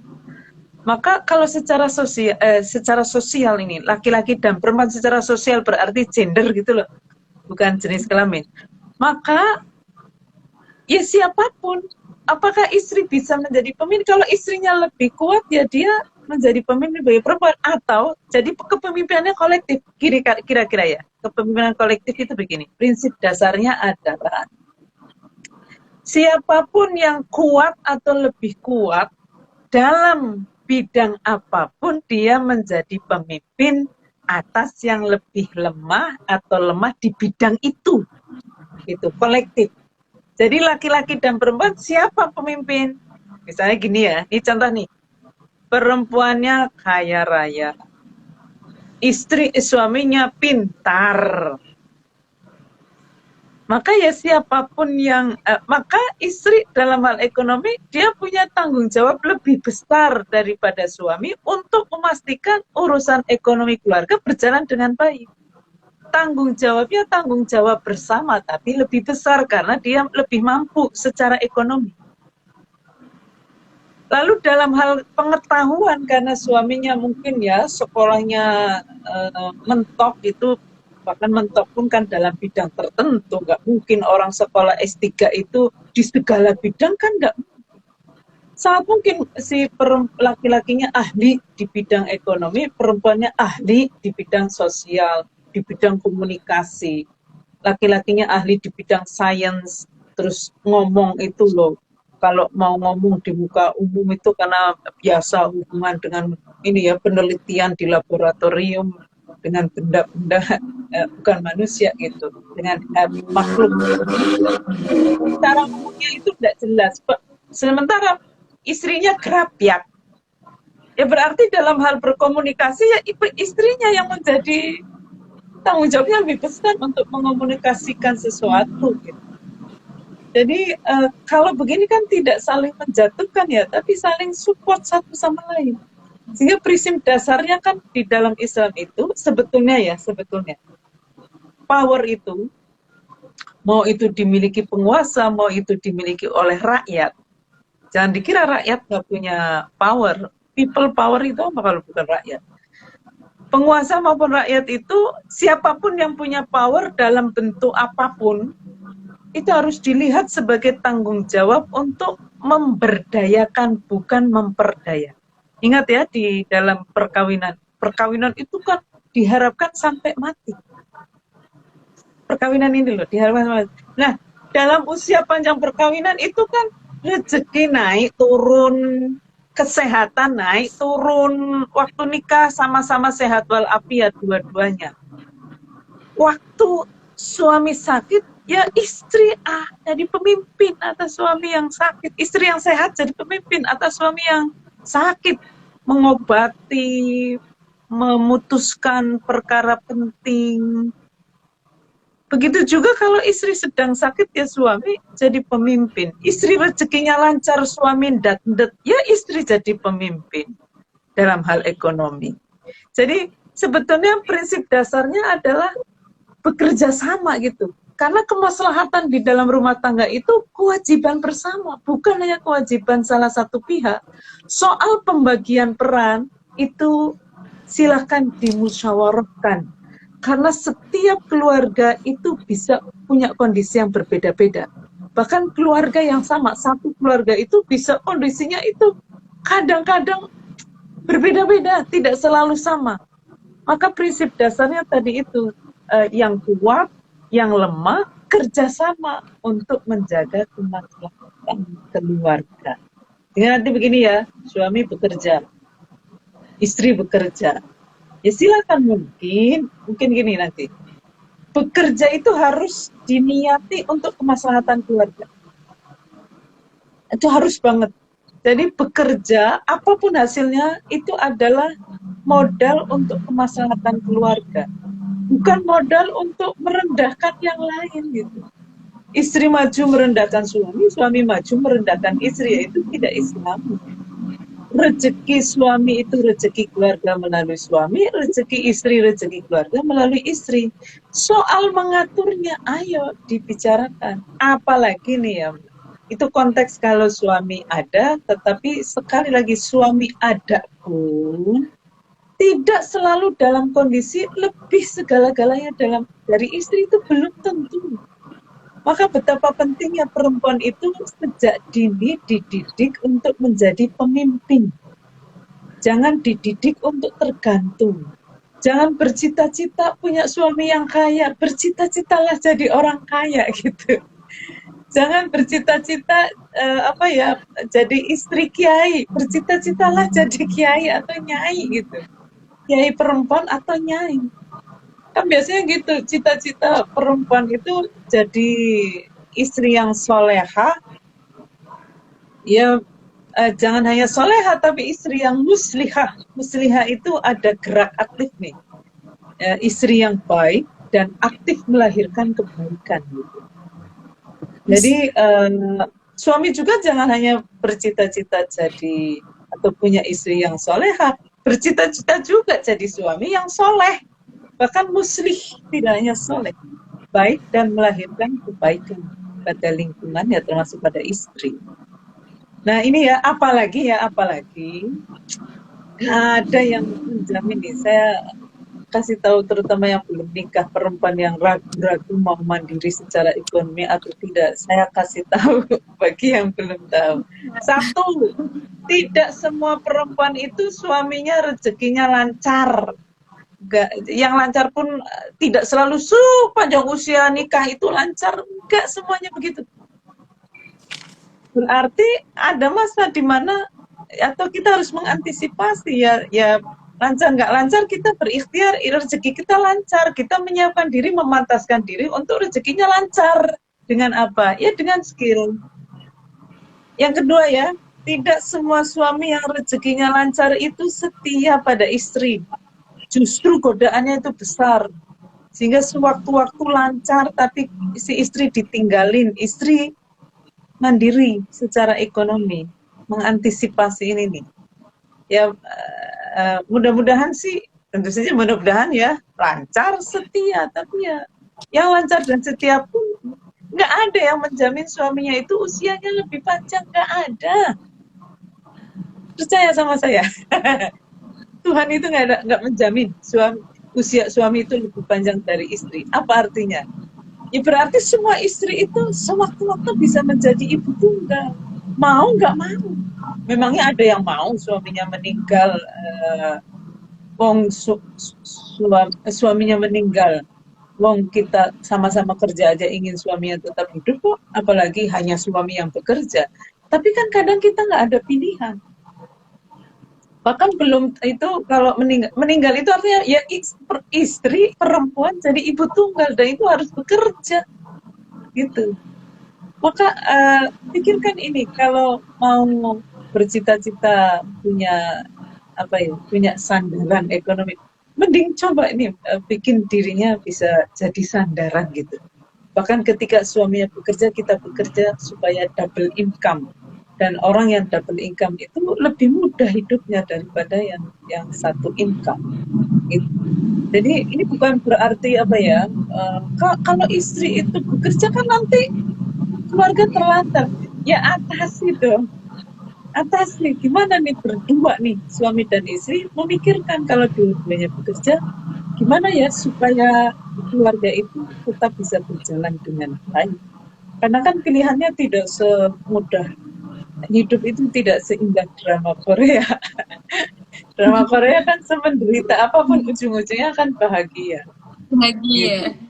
maka kalau secara sosial ini laki-laki dan perempuan secara sosial berarti gender gitu loh, bukan jenis kelamin. Maka ya siapapun, apakah istri bisa menjadi pemimpin? Kalau istrinya lebih kuat ya dia menjadi pemimpin bagi perempuan, atau jadi kepemimpinannya kolektif. Kira-kira ya, kepemimpinan kolektif itu begini, prinsip dasarnya adalah siapapun yang kuat atau lebih kuat dalam bidang apapun, dia menjadi pemimpin atas yang lebih lemah atau lemah di bidang itu. Itu kolektif. Jadi laki-laki dan perempuan, siapa pemimpin? Misalnya gini ya, ini contoh nih. Perempuannya kaya raya, suaminya pintar. Maka ya siapapun yang, maka istri dalam hal ekonomi, dia punya tanggung jawab lebih besar daripada suami untuk memastikan urusan ekonomi keluarga berjalan dengan baik. Tanggung jawab bersama, tapi lebih besar karena dia lebih mampu secara ekonomi. Lalu dalam hal pengetahuan, karena suaminya mungkin ya sekolahnya mentok itu, bahkan mentok pun kan dalam bidang tertentu, nggak mungkin orang sekolah S3 itu di segala bidang, kan nggak mungkin. Sangat mungkin si laki-lakinya ahli di bidang ekonomi, perempuannya ahli di bidang sosial, di bidang komunikasi, laki-lakinya ahli di bidang sains, terus ngomong itu loh, kalau mau ngomong di muka umum itu karena biasa hubungan dengan ini ya, penelitian di laboratorium dengan benda-benda bukan manusia gitu, dengan makhluk. Cara ngomongnya itu tidak jelas. Sementara istrinya gerapiak, ya berarti dalam hal berkomunikasi ya istrinya yang menjadi tanggung jawabnya lebih besar untuk mengomunikasikan sesuatu gitu. Jadi kalau begini kan tidak saling menjatuhkan ya, tapi saling support satu sama lain. Sehingga prinsip dasarnya kan di dalam Islam itu sebetulnya power itu, mau itu dimiliki penguasa, mau itu dimiliki oleh rakyat. Jangan dikira rakyat nggak punya power. People power itu apa kalau bukan rakyat? Penguasa maupun rakyat itu, siapapun yang punya power dalam bentuk apapun, itu harus dilihat sebagai tanggung jawab untuk memberdayakan, bukan memperdaya. Ingat ya, di dalam perkawinan itu kan diharapkan sampai mati. Perkawinan ini loh, diharapkan sampai mati. Nah, dalam usia panjang perkawinan itu kan rezeki naik, turun, kesehatan naik, turun, waktu nikah sama-sama sehat walafiat dua-duanya. Waktu suami sakit, ya istri jadi pemimpin atas suami yang sakit. Istri yang sehat jadi pemimpin atas suami yang sakit. Mengobati, memutuskan perkara penting. Begitu juga kalau istri sedang sakit, ya suami jadi pemimpin. Istri rezekinya lancar, suami ndat-ndet, ya istri jadi pemimpin dalam hal ekonomi. Jadi sebetulnya prinsip dasarnya adalah bekerja sama gitu. Karena kemaslahatan di dalam rumah tangga itu kewajiban bersama, bukan hanya kewajiban salah satu pihak. Soal pembagian peran itu silahkan dimusyawarahkan. Karena setiap keluarga itu bisa punya kondisi yang berbeda-beda. Bahkan keluarga yang sama, satu keluarga itu bisa kondisinya itu kadang-kadang berbeda-beda, tidak selalu sama. Maka prinsip dasarnya tadi itu, yang kuat, yang lemah, kerjasama untuk menjaga kemaslahatan keluarga. Dengan nanti begini ya, suami bekerja, istri bekerja. Ya silakan mungkin gini nanti. Bekerja itu harus diniati untuk kemaslahatan keluarga. Itu harus banget. Jadi bekerja, apapun hasilnya, itu adalah modal untuk kemaslahatan keluarga. Bukan modal untuk merendahkan yang lain gitu. Istri maju merendahkan suami, suami maju merendahkan istri, itu tidak Islami. Rezeki suami itu rezeki keluarga melalui suami, rezeki keluarga melalui istri. Soal mengaturnya, ayo dibicarakan. Apalagi nih ya, itu konteks kalau suami ada, tetapi sekali lagi suami ada pun tidak selalu dalam kondisi lebih segala-galanya dari istri, itu belum tentu. Maka betapa pentingnya perempuan itu sejak dini dididik untuk menjadi pemimpin. Jangan dididik untuk tergantung. Jangan bercita-cita punya suami yang kaya, bercita-citalah jadi orang kaya gitu. Jangan bercita-cita jadi istri kiai, bercita-citalah jadi kiai atau nyai gitu. Kiai perempuan atau nyai. Kan biasanya gitu, cita-cita perempuan itu jadi istri yang soleha, ya jangan hanya soleha tapi istri yang muslihah. Muslihah itu ada gerak aktif nih, istri yang baik dan aktif melahirkan kebaikan gitu. Jadi suami juga jangan hanya bercita-cita jadi atau punya istri yang soleha, bercita-cita juga jadi suami yang soleh, bahkan muslih, tidak hanya soleh, baik dan melahirkan kebaikan pada lingkungan ya termasuk pada istri. Nah ini ya apalagi ada yang menjamin nih, saya kasih tahu terutama yang belum nikah, perempuan yang ragu-ragu mau mandiri secara ekonomi atau tidak, saya kasih tahu bagi yang belum tahu. Satu, tidak semua perempuan itu suaminya rezekinya lancar. Enggak, yang lancar pun tidak selalu panjang usia nikah itu lancar, enggak semuanya begitu. Berarti ada masa di mana atau kita harus mengantisipasi ya lancar nggak lancar kita berikhtiar rezeki kita lancar, kita menyiapkan diri, memantaskan diri untuk rezekinya lancar. Dengan apa? Ya dengan skill. Yang kedua ya, tidak semua suami yang rezekinya lancar itu setia pada istri. Justru godaannya itu besar. Sehingga sewaktu-waktu lancar tapi si istri ditinggalin, istri mandiri secara ekonomi, mengantisipasi ini nih. Ya mudah-mudahan sih, tentu saja mudah-mudahan ya lancar, setia, tapi ya yang lancar dan setia pun nggak ada yang menjamin suaminya itu usianya lebih panjang, nggak ada. Percaya sama saya. Tuhan itu nggak menjamin usia suami itu lebih panjang dari istri. Apa artinya? Ya berarti semua istri itu sewaktu-waktu bisa menjadi ibu tunggal. Mau nggak mau. Memangnya ada yang mau suaminya meninggal, suaminya meninggal, wong kita sama-sama kerja aja ingin suaminya tetap hidup kok, apalagi hanya suami yang bekerja. Tapi kan kadang kita nggak ada pilihan. Bahkan belum itu kalau meninggal itu artinya ya istri perempuan jadi ibu tunggal dan itu harus bekerja gitu. Maka pikirkan ini, kalau mau bercita-cita punya sandaran ekonomi, mending coba ini bikin dirinya bisa jadi sandaran gitu. Bahkan ketika suaminya bekerja, kita bekerja supaya double income. Dan orang yang double income itu lebih mudah hidupnya daripada yang satu income. Gitu. Jadi ini bukan berarti kalau istri itu bekerja kan nanti keluarga terlantar. Ya atasi dong. Atasi, gimana nih berdua nih, suami dan istri memikirkan kalau dua-duanya bekerja, gimana ya supaya keluarga itu tetap bisa berjalan dengan baik. Karena kan pilihannya tidak semudah, hidup itu tidak seindah drama Korea. Drama Korea kan semenderita apapun ujung-ujungnya kan bahagia. Bahagia. Gitu.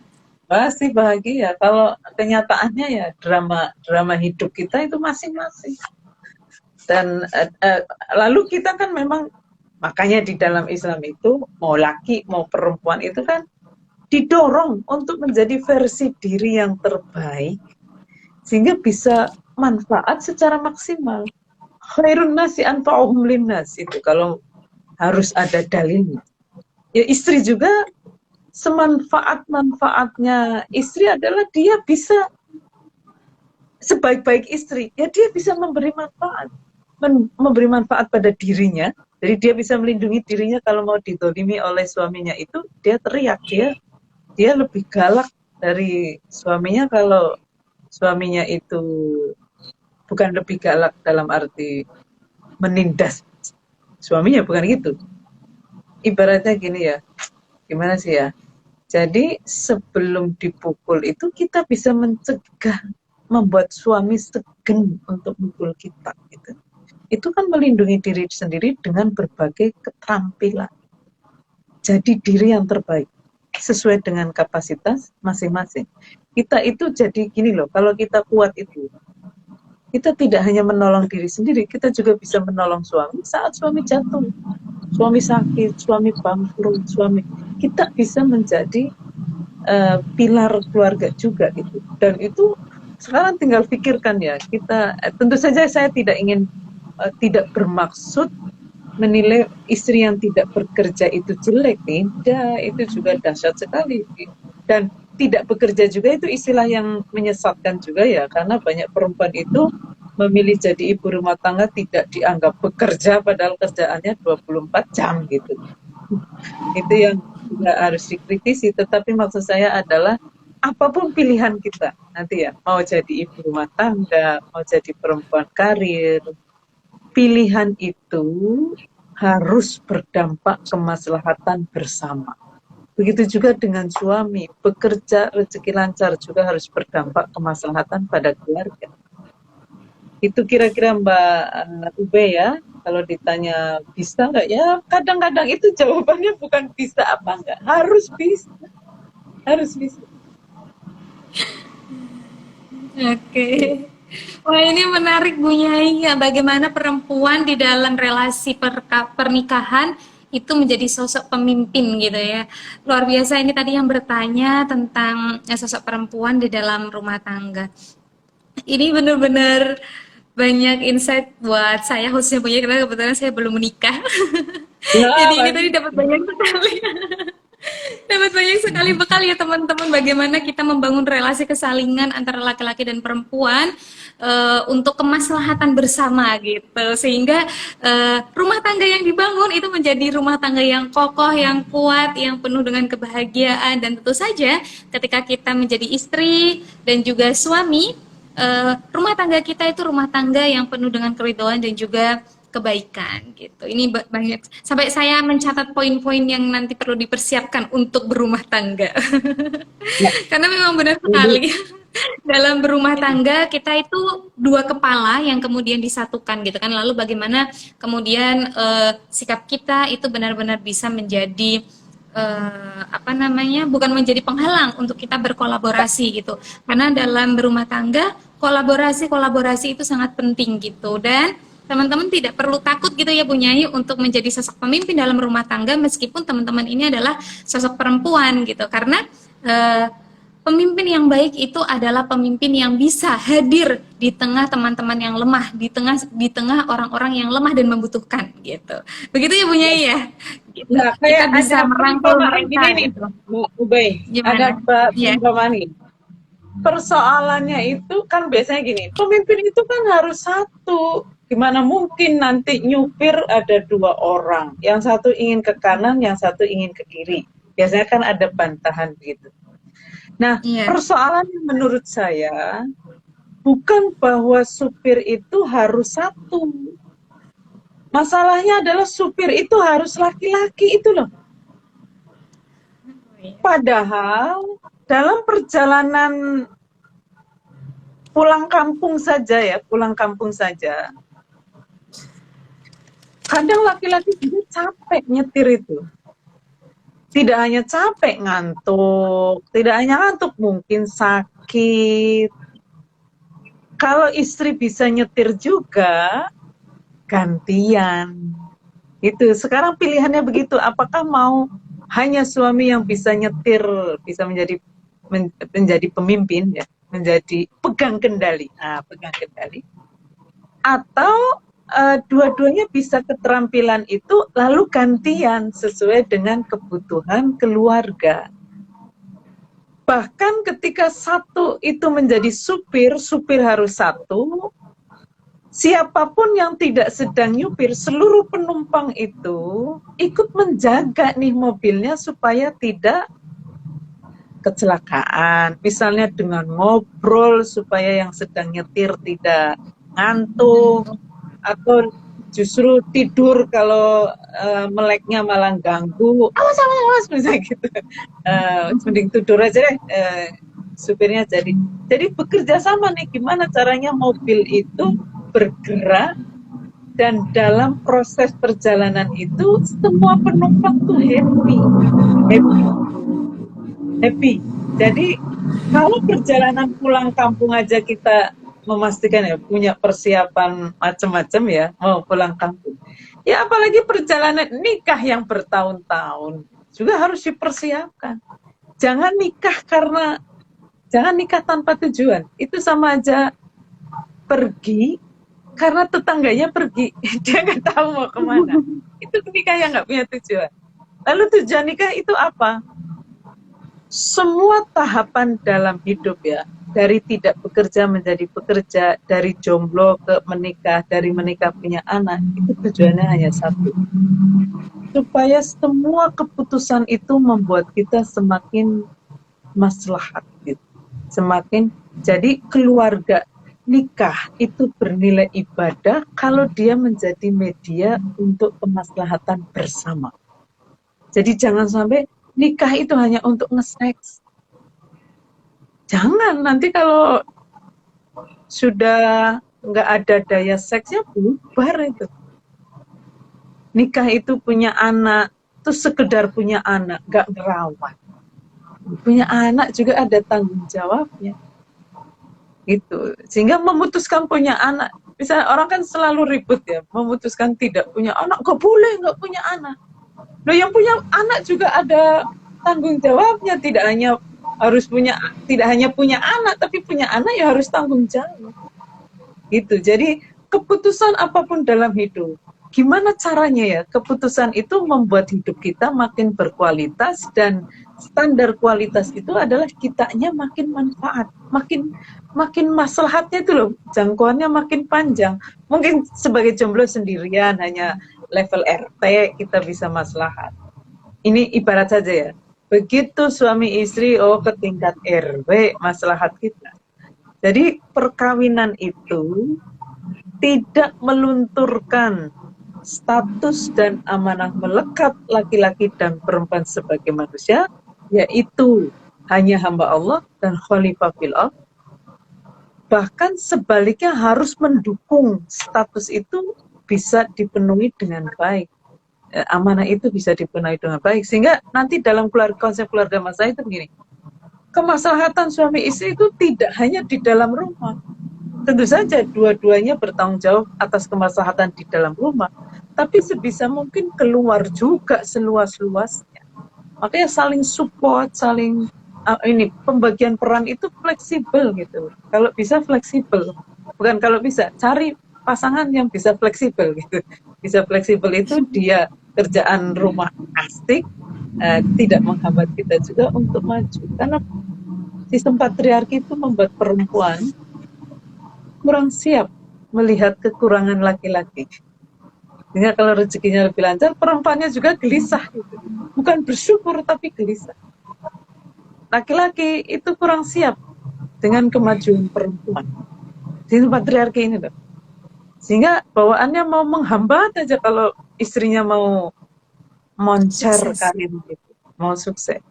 Pasti bahagia. Kalau kenyataannya ya drama hidup kita itu masing-masing. Dan lalu kita kan memang, makanya di dalam Islam itu mau laki mau perempuan itu kan didorong untuk menjadi versi diri yang terbaik sehingga bisa manfaat secara maksimal. Khairun nasi anfa'uhum linnas, itu kalau harus ada dalilnya. Ya istri juga semanfaat-manfaatnya istri adalah dia bisa sebaik-baik istri, ya dia bisa memberi manfaat pada dirinya. Jadi dia bisa melindungi dirinya kalau mau ditolimi oleh suaminya itu, dia teriak, dia lebih galak dari suaminya kalau suaminya itu bukan lebih galak dalam arti menindas suaminya, bukan gitu. Ibaratnya gini ya, gimana sih ya? Jadi sebelum dipukul itu kita bisa mencegah, membuat suami segen untuk mukul kita gitu. Itu kan melindungi diri sendiri dengan berbagai keterampilan. Jadi diri yang terbaik. sesuai dengan kapasitas masing-masing. Kita itu jadi gini loh, kalau kita kuat itu, kita tidak hanya menolong diri sendiri, kita juga bisa menolong suami saat suami jatuh, suami sakit, suami bangkrut, suami. Kita bisa menjadi pilar keluarga juga itu. Dan itu sekarang tinggal pikirkan ya, kita tentu saja saya tidak ingin tidak bermaksud menilai istri yang tidak bekerja itu jelek, tidak, itu juga dahsyat sekali. Dan tidak bekerja juga itu istilah yang menyesatkan juga ya, karena banyak perempuan itu memilih jadi ibu rumah tangga tidak dianggap bekerja padahal kerjaannya 24 jam gitu. Itu yang juga harus dikritisi, tetapi maksud saya adalah apapun pilihan kita nanti ya, mau jadi ibu rumah tangga, mau jadi perempuan karir, pilihan itu harus berdampak kemaslahatan bersama. Begitu juga dengan suami, bekerja rezeki lancar juga harus berdampak kemaslahatan pada keluarga. Itu kira-kira Mbak Ube ya, kalau ditanya bisa nggak ya, kadang-kadang itu jawabannya bukan bisa apa nggak, harus bisa, harus bisa. Oke. Wah, ini menarik Bu Nyai ya, bagaimana perempuan di dalam relasi pernikahan itu menjadi sosok pemimpin gitu ya. Luar biasa, ini tadi yang bertanya tentang sosok perempuan di dalam rumah tangga. Ini benar-benar banyak insight buat saya khususnya punya, karena kebetulan saya belum menikah. Jadi ini tadi dapat banyak sekali. Dapat banyak sekali bekal ya teman-teman, bagaimana kita membangun relasi kesalingan antara laki-laki dan perempuan untuk kemaslahatan bersama gitu, sehingga rumah tangga yang dibangun itu menjadi rumah tangga yang kokoh, yang kuat, yang penuh dengan kebahagiaan. Dan tentu saja ketika kita menjadi istri dan juga suami, rumah tangga kita itu rumah tangga yang penuh dengan keridhaan dan juga kebaikan gitu. Ini banyak, sampai saya mencatat poin-poin yang nanti perlu dipersiapkan untuk berumah tangga. Karena memang benar sekali dalam berumah tangga kita itu dua kepala yang kemudian disatukan gitu kan. Lalu bagaimana kemudian sikap kita itu benar-benar bisa menjadi bukan menjadi penghalang untuk kita berkolaborasi gitu. Karena dalam berumah tangga kolaborasi itu sangat penting gitu. Dan teman-teman tidak perlu takut gitu ya Bu Nyai untuk menjadi sosok pemimpin dalam rumah tangga, meskipun teman-teman ini adalah sosok perempuan gitu. Karena pemimpin yang baik itu adalah pemimpin yang bisa hadir di tengah teman-teman yang lemah, di tengah orang-orang yang lemah dan membutuhkan gitu. Begitu ya Bu Nyai ya. Gitu. Nah, Kita bisa merangkul mereka. Gini nih, gitu. Mbak Ubay, ada Mbak Umpamani. Persoalannya itu kan biasanya gini, pemimpin itu kan harus satu. Gimana mungkin nanti nyupir ada dua orang, yang satu ingin ke kanan, yang satu ingin ke kiri. Biasanya kan ada bantahan begitu. Nah, persoalannya menurut saya bukan bahwa supir itu harus satu. Masalahnya adalah supir itu harus laki-laki itu loh. Padahal dalam perjalanan pulang kampung saja, kadang laki-laki juga capek nyetir itu. Tidak hanya capek, ngantuk. Tidak hanya ngantuk, mungkin sakit. Kalau istri bisa nyetir juga, gantian. Itu sekarang pilihannya begitu. Apakah mau hanya suami yang bisa nyetir, bisa menjadi pemimpin, ya, menjadi pegang kendali, atau dua-duanya bisa keterampilan itu lalu gantian sesuai dengan kebutuhan keluarga. Bahkan ketika satu itu menjadi supir harus satu. Siapapun yang tidak sedang nyupir, seluruh penumpang itu ikut menjaga nih mobilnya supaya tidak kecelakaan. Misalnya dengan ngobrol supaya yang sedang nyetir tidak ngantuk, atau justru tidur kalau meleknya malah ganggu. Awas misalnya gitu. Mending tidur aja deh. Supirnya jadi bekerja sama nih, gimana caranya mobil itu bergerak dan dalam proses perjalanan itu semua penumpang tuh happy. happy. Jadi kalau perjalanan pulang kampung aja kita memastikan ya punya persiapan macam-macam ya mau pulang kampung. Ya apalagi perjalanan nikah yang bertahun-tahun juga harus dipersiapkan. Jangan nikah tanpa tujuan. Itu sama aja pergi karena tetangganya pergi, dia nggak tahu mau kemana. Itu nikah yang nggak punya tujuan. Lalu tujuan nikah itu apa? Semua tahapan dalam hidup ya, dari tidak bekerja menjadi bekerja, dari jomblo ke menikah, dari menikah punya anak, itu tujuannya hanya satu. Supaya semua keputusan itu membuat kita semakin maslahat gitu. Semakin jadi keluarga nikah itu bernilai ibadah kalau dia menjadi media untuk kemaslahatan bersama. Jadi jangan sampai nikah itu hanya untuk nge-seks. Jangan, nanti kalau sudah nggak ada daya seksnya bubar itu. Nikah itu punya anak, terus sekedar punya anak, nggak ngerawat. Punya anak juga ada tanggung jawabnya. Gitu. Sehingga memutuskan punya anak, misalnya orang kan selalu ribut ya, memutuskan tidak punya anak, nggak boleh nggak punya anak. Loh yang punya anak juga ada tanggung jawabnya, tidak hanya punya anak, tapi punya anak ya harus tanggung jawab. Gitu. Jadi keputusan apapun dalam hidup, gimana caranya ya keputusan itu membuat hidup kita makin berkualitas, dan standar kualitas itu adalah kitanya makin manfaat, makin maslahatnya itu loh, jangkauannya makin panjang. Mungkin sebagai jomblo sendirian hanya level RT kita bisa maslahat. Ini ibarat saja ya. Begitu suami istri ke tingkat RW maslahat kita. Jadi perkawinan itu tidak melunturkan status dan amanah melekat laki-laki dan perempuan sebagai manusia, yaitu hanya hamba Allah dan khalifah fil ardh. Bahkan sebaliknya harus mendukung status itu bisa dipenuhi dengan baik. Amanah itu bisa dipenuhi dengan baik, sehingga nanti dalam konsep keluarga masa itu begini, kemaslahatan suami istri itu tidak hanya di dalam rumah. Tentu saja dua-duanya bertanggung jawab atas kemaslahatan di dalam rumah, tapi sebisa mungkin keluar juga seluas-luasnya. Makanya saling support, pembagian peran itu fleksibel gitu. Kalau bisa fleksibel, bukan kalau bisa, cari pasangan yang bisa fleksibel gitu. Bisa fleksibel itu dia kerjaan rumah asik, tidak menghambat kita juga untuk maju. Karena sistem patriarki itu membuat perempuan kurang siap melihat kekurangan laki-laki. Sehingga kalau rezekinya lebih lancar, perempuannya juga gelisah gitu. Bukan bersyukur tapi gelisah. Laki-laki itu kurang siap dengan kemajuan perempuan. Sistem patriarki ini loh. Sehingga bawaannya mau menghambat aja kalau istrinya mau moncer karir gitu, mau sukses.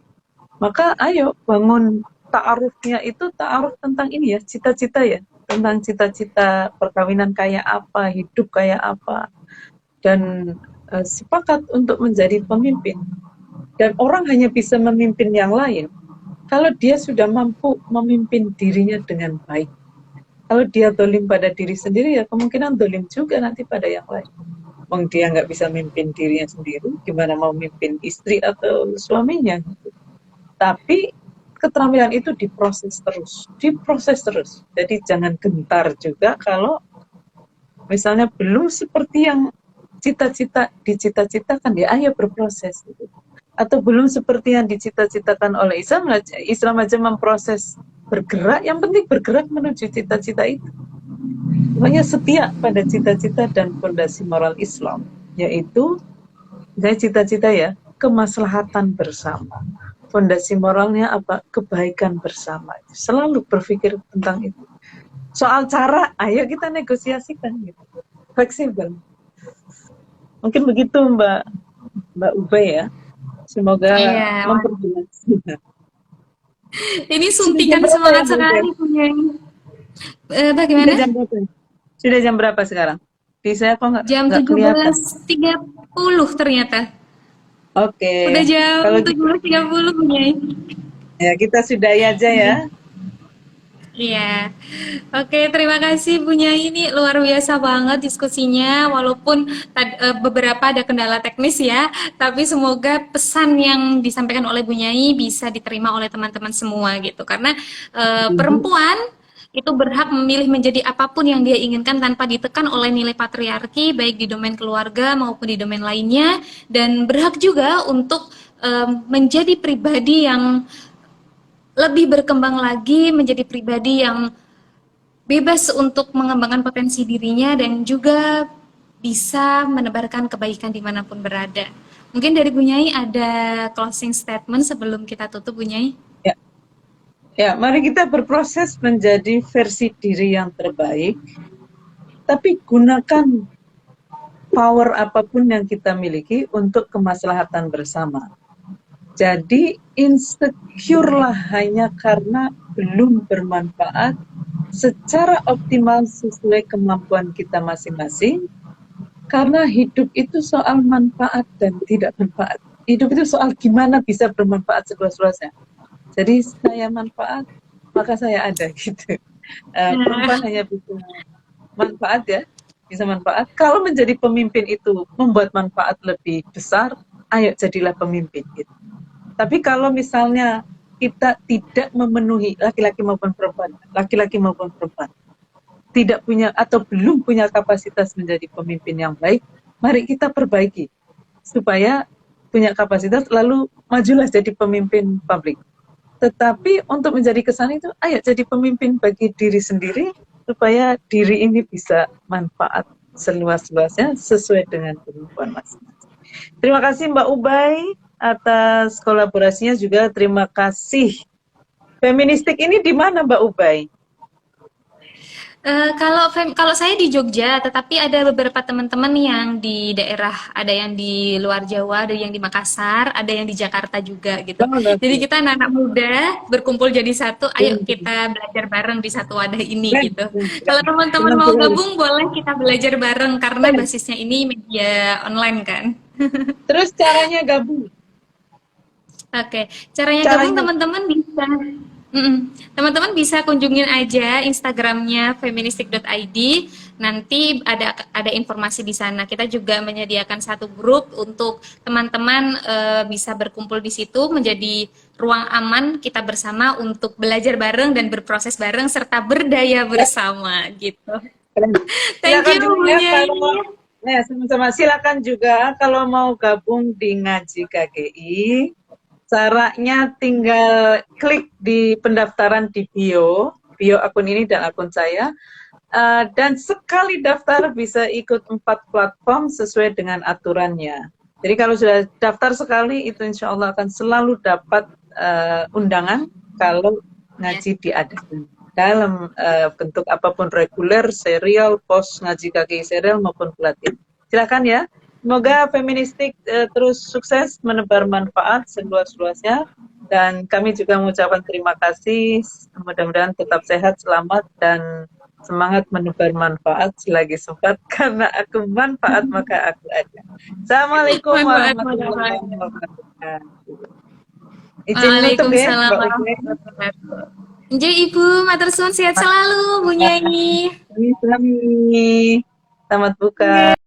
Maka ayo bangun ta'arufnya itu ta'aruf tentang ini ya, cita-cita ya, tentang cita-cita perkawinan kayak apa, hidup kayak apa, dan sepakat untuk menjadi pemimpin. Dan orang hanya bisa memimpin yang lain kalau dia sudah mampu memimpin dirinya dengan baik. Kalau dia dolim pada diri sendiri, ya kemungkinan dolim juga nanti pada yang lain. Wong dia nggak bisa memimpin dirinya sendiri, gimana mau memimpin istri atau suaminya? Tapi keterampilan itu diproses terus. Jadi jangan gentar juga kalau misalnya belum seperti yang dicita-citakan, ya ayo berproses. Gitu. Atau belum seperti yang dicita-citakan oleh Islam aja memproses bergerak, yang penting bergerak menuju cita-cita itu. Makanya setia pada cita-cita dan fondasi moral Islam, yaitu cita-cita ya, kemaslahatan bersama. Fondasi moralnya apa? Kebaikan bersama. Selalu berpikir tentang itu. Soal cara, ayo kita negosiasikan gitu. Fleksibel. Mungkin begitu Mbak Ubay ya. Semoga memperjelas. Ini suntikan semangat sekali punya. Bagaimana? Sudah jam berapa sekarang? Di saya kok jam 17.30 ternyata. Oke. Udah jam 17.30 punya. Ya, kita sudahi aja ya. Iya, oke, terima kasih Bu Nyai, ini luar biasa banget diskusinya, walaupun beberapa ada kendala teknis ya, tapi semoga pesan yang disampaikan oleh Bu Nyai bisa diterima oleh teman-teman semua gitu, karena perempuan itu berhak memilih menjadi apapun yang dia inginkan tanpa ditekan oleh nilai patriarki, baik di domain keluarga maupun di domain lainnya, dan berhak juga untuk menjadi pribadi yang lebih berkembang lagi, menjadi pribadi yang bebas untuk mengembangkan potensi dirinya dan juga bisa menebarkan kebaikan dimanapun berada. Mungkin dari Bu Nyai ada closing statement sebelum kita tutup, Bu Nyai? Ya, ya, mari kita berproses menjadi versi diri yang terbaik, tapi gunakan power apapun yang kita miliki untuk kemaslahatan bersama. Jadi insecure lah hanya karena belum bermanfaat secara optimal sesuai kemampuan kita masing-masing, karena hidup itu soal manfaat dan tidak manfaat. Hidup itu soal gimana bisa bermanfaat seluas-luasnya. Jadi saya manfaat, maka saya ada gitu. Perempuan hanya bisa manfaat ya, bisa manfaat. Kalau menjadi pemimpin itu membuat manfaat lebih besar, ayo jadilah pemimpin gitu. Tapi kalau misalnya kita tidak memenuhi laki-laki maupun perempuan, tidak punya atau belum punya kapasitas menjadi pemimpin yang baik, mari kita perbaiki supaya punya kapasitas, lalu majulah jadi pemimpin publik. Tetapi untuk menjadi kesan itu, ayo jadi pemimpin bagi diri sendiri supaya diri ini bisa manfaat seluas-luasnya sesuai dengan kemampuan masing-masing. Terima kasih Mbak Ubay atas kolaborasinya, juga terima kasih. Feministik ini di mana Mbak Ubay? Kalau saya di Jogja, tetapi ada beberapa teman-teman yang di daerah, ada yang di luar Jawa, ada yang di Makassar, ada yang di Jakarta juga gitu. Jadi kita anak-anak muda berkumpul jadi satu, ayo kita belajar bareng di satu wadah ini gitu. Kalau teman-teman mau gabung, boleh kita belajar bareng karena basisnya ini media online kan. Terus caranya gabung? Oke, caranya gabung teman-teman bisa teman-teman bisa kunjungin aja Instagramnya feministic.id. Nanti ada informasi di sana. Kita juga menyediakan satu grup untuk teman-teman bisa berkumpul di situ, menjadi ruang aman kita bersama untuk belajar bareng dan berproses bareng serta berdaya bersama gitu. Thank you Bu Nyai. Nah, sama-sama. Silakan juga kalau mau gabung di Ngaji KGI. Caranya tinggal klik di pendaftaran di bio akun ini dan akun saya. Dan sekali daftar bisa ikut 4 platform sesuai dengan aturannya. Jadi kalau sudah daftar sekali, itu insya Allah akan selalu dapat undangan kalau ngaji diadakan. Dalam bentuk apapun, reguler, serial, post ngaji kaki serial maupun pelatihan. Silakan ya. Semoga Feministik terus sukses menebar manfaat seluas-luasnya, dan kami juga mengucapkan terima kasih. Mudah-mudahan tetap sehat, selamat, dan semangat menebar manfaat selagi sempat, karena aku manfaat maka aku ada. Assalamualaikum warahmatullahi wabarakatuh. Izin nutup ya, Mbak Ubay. Jadi Ibu, matur suwun, sehat selalu Bu Nyai. Selamat buka.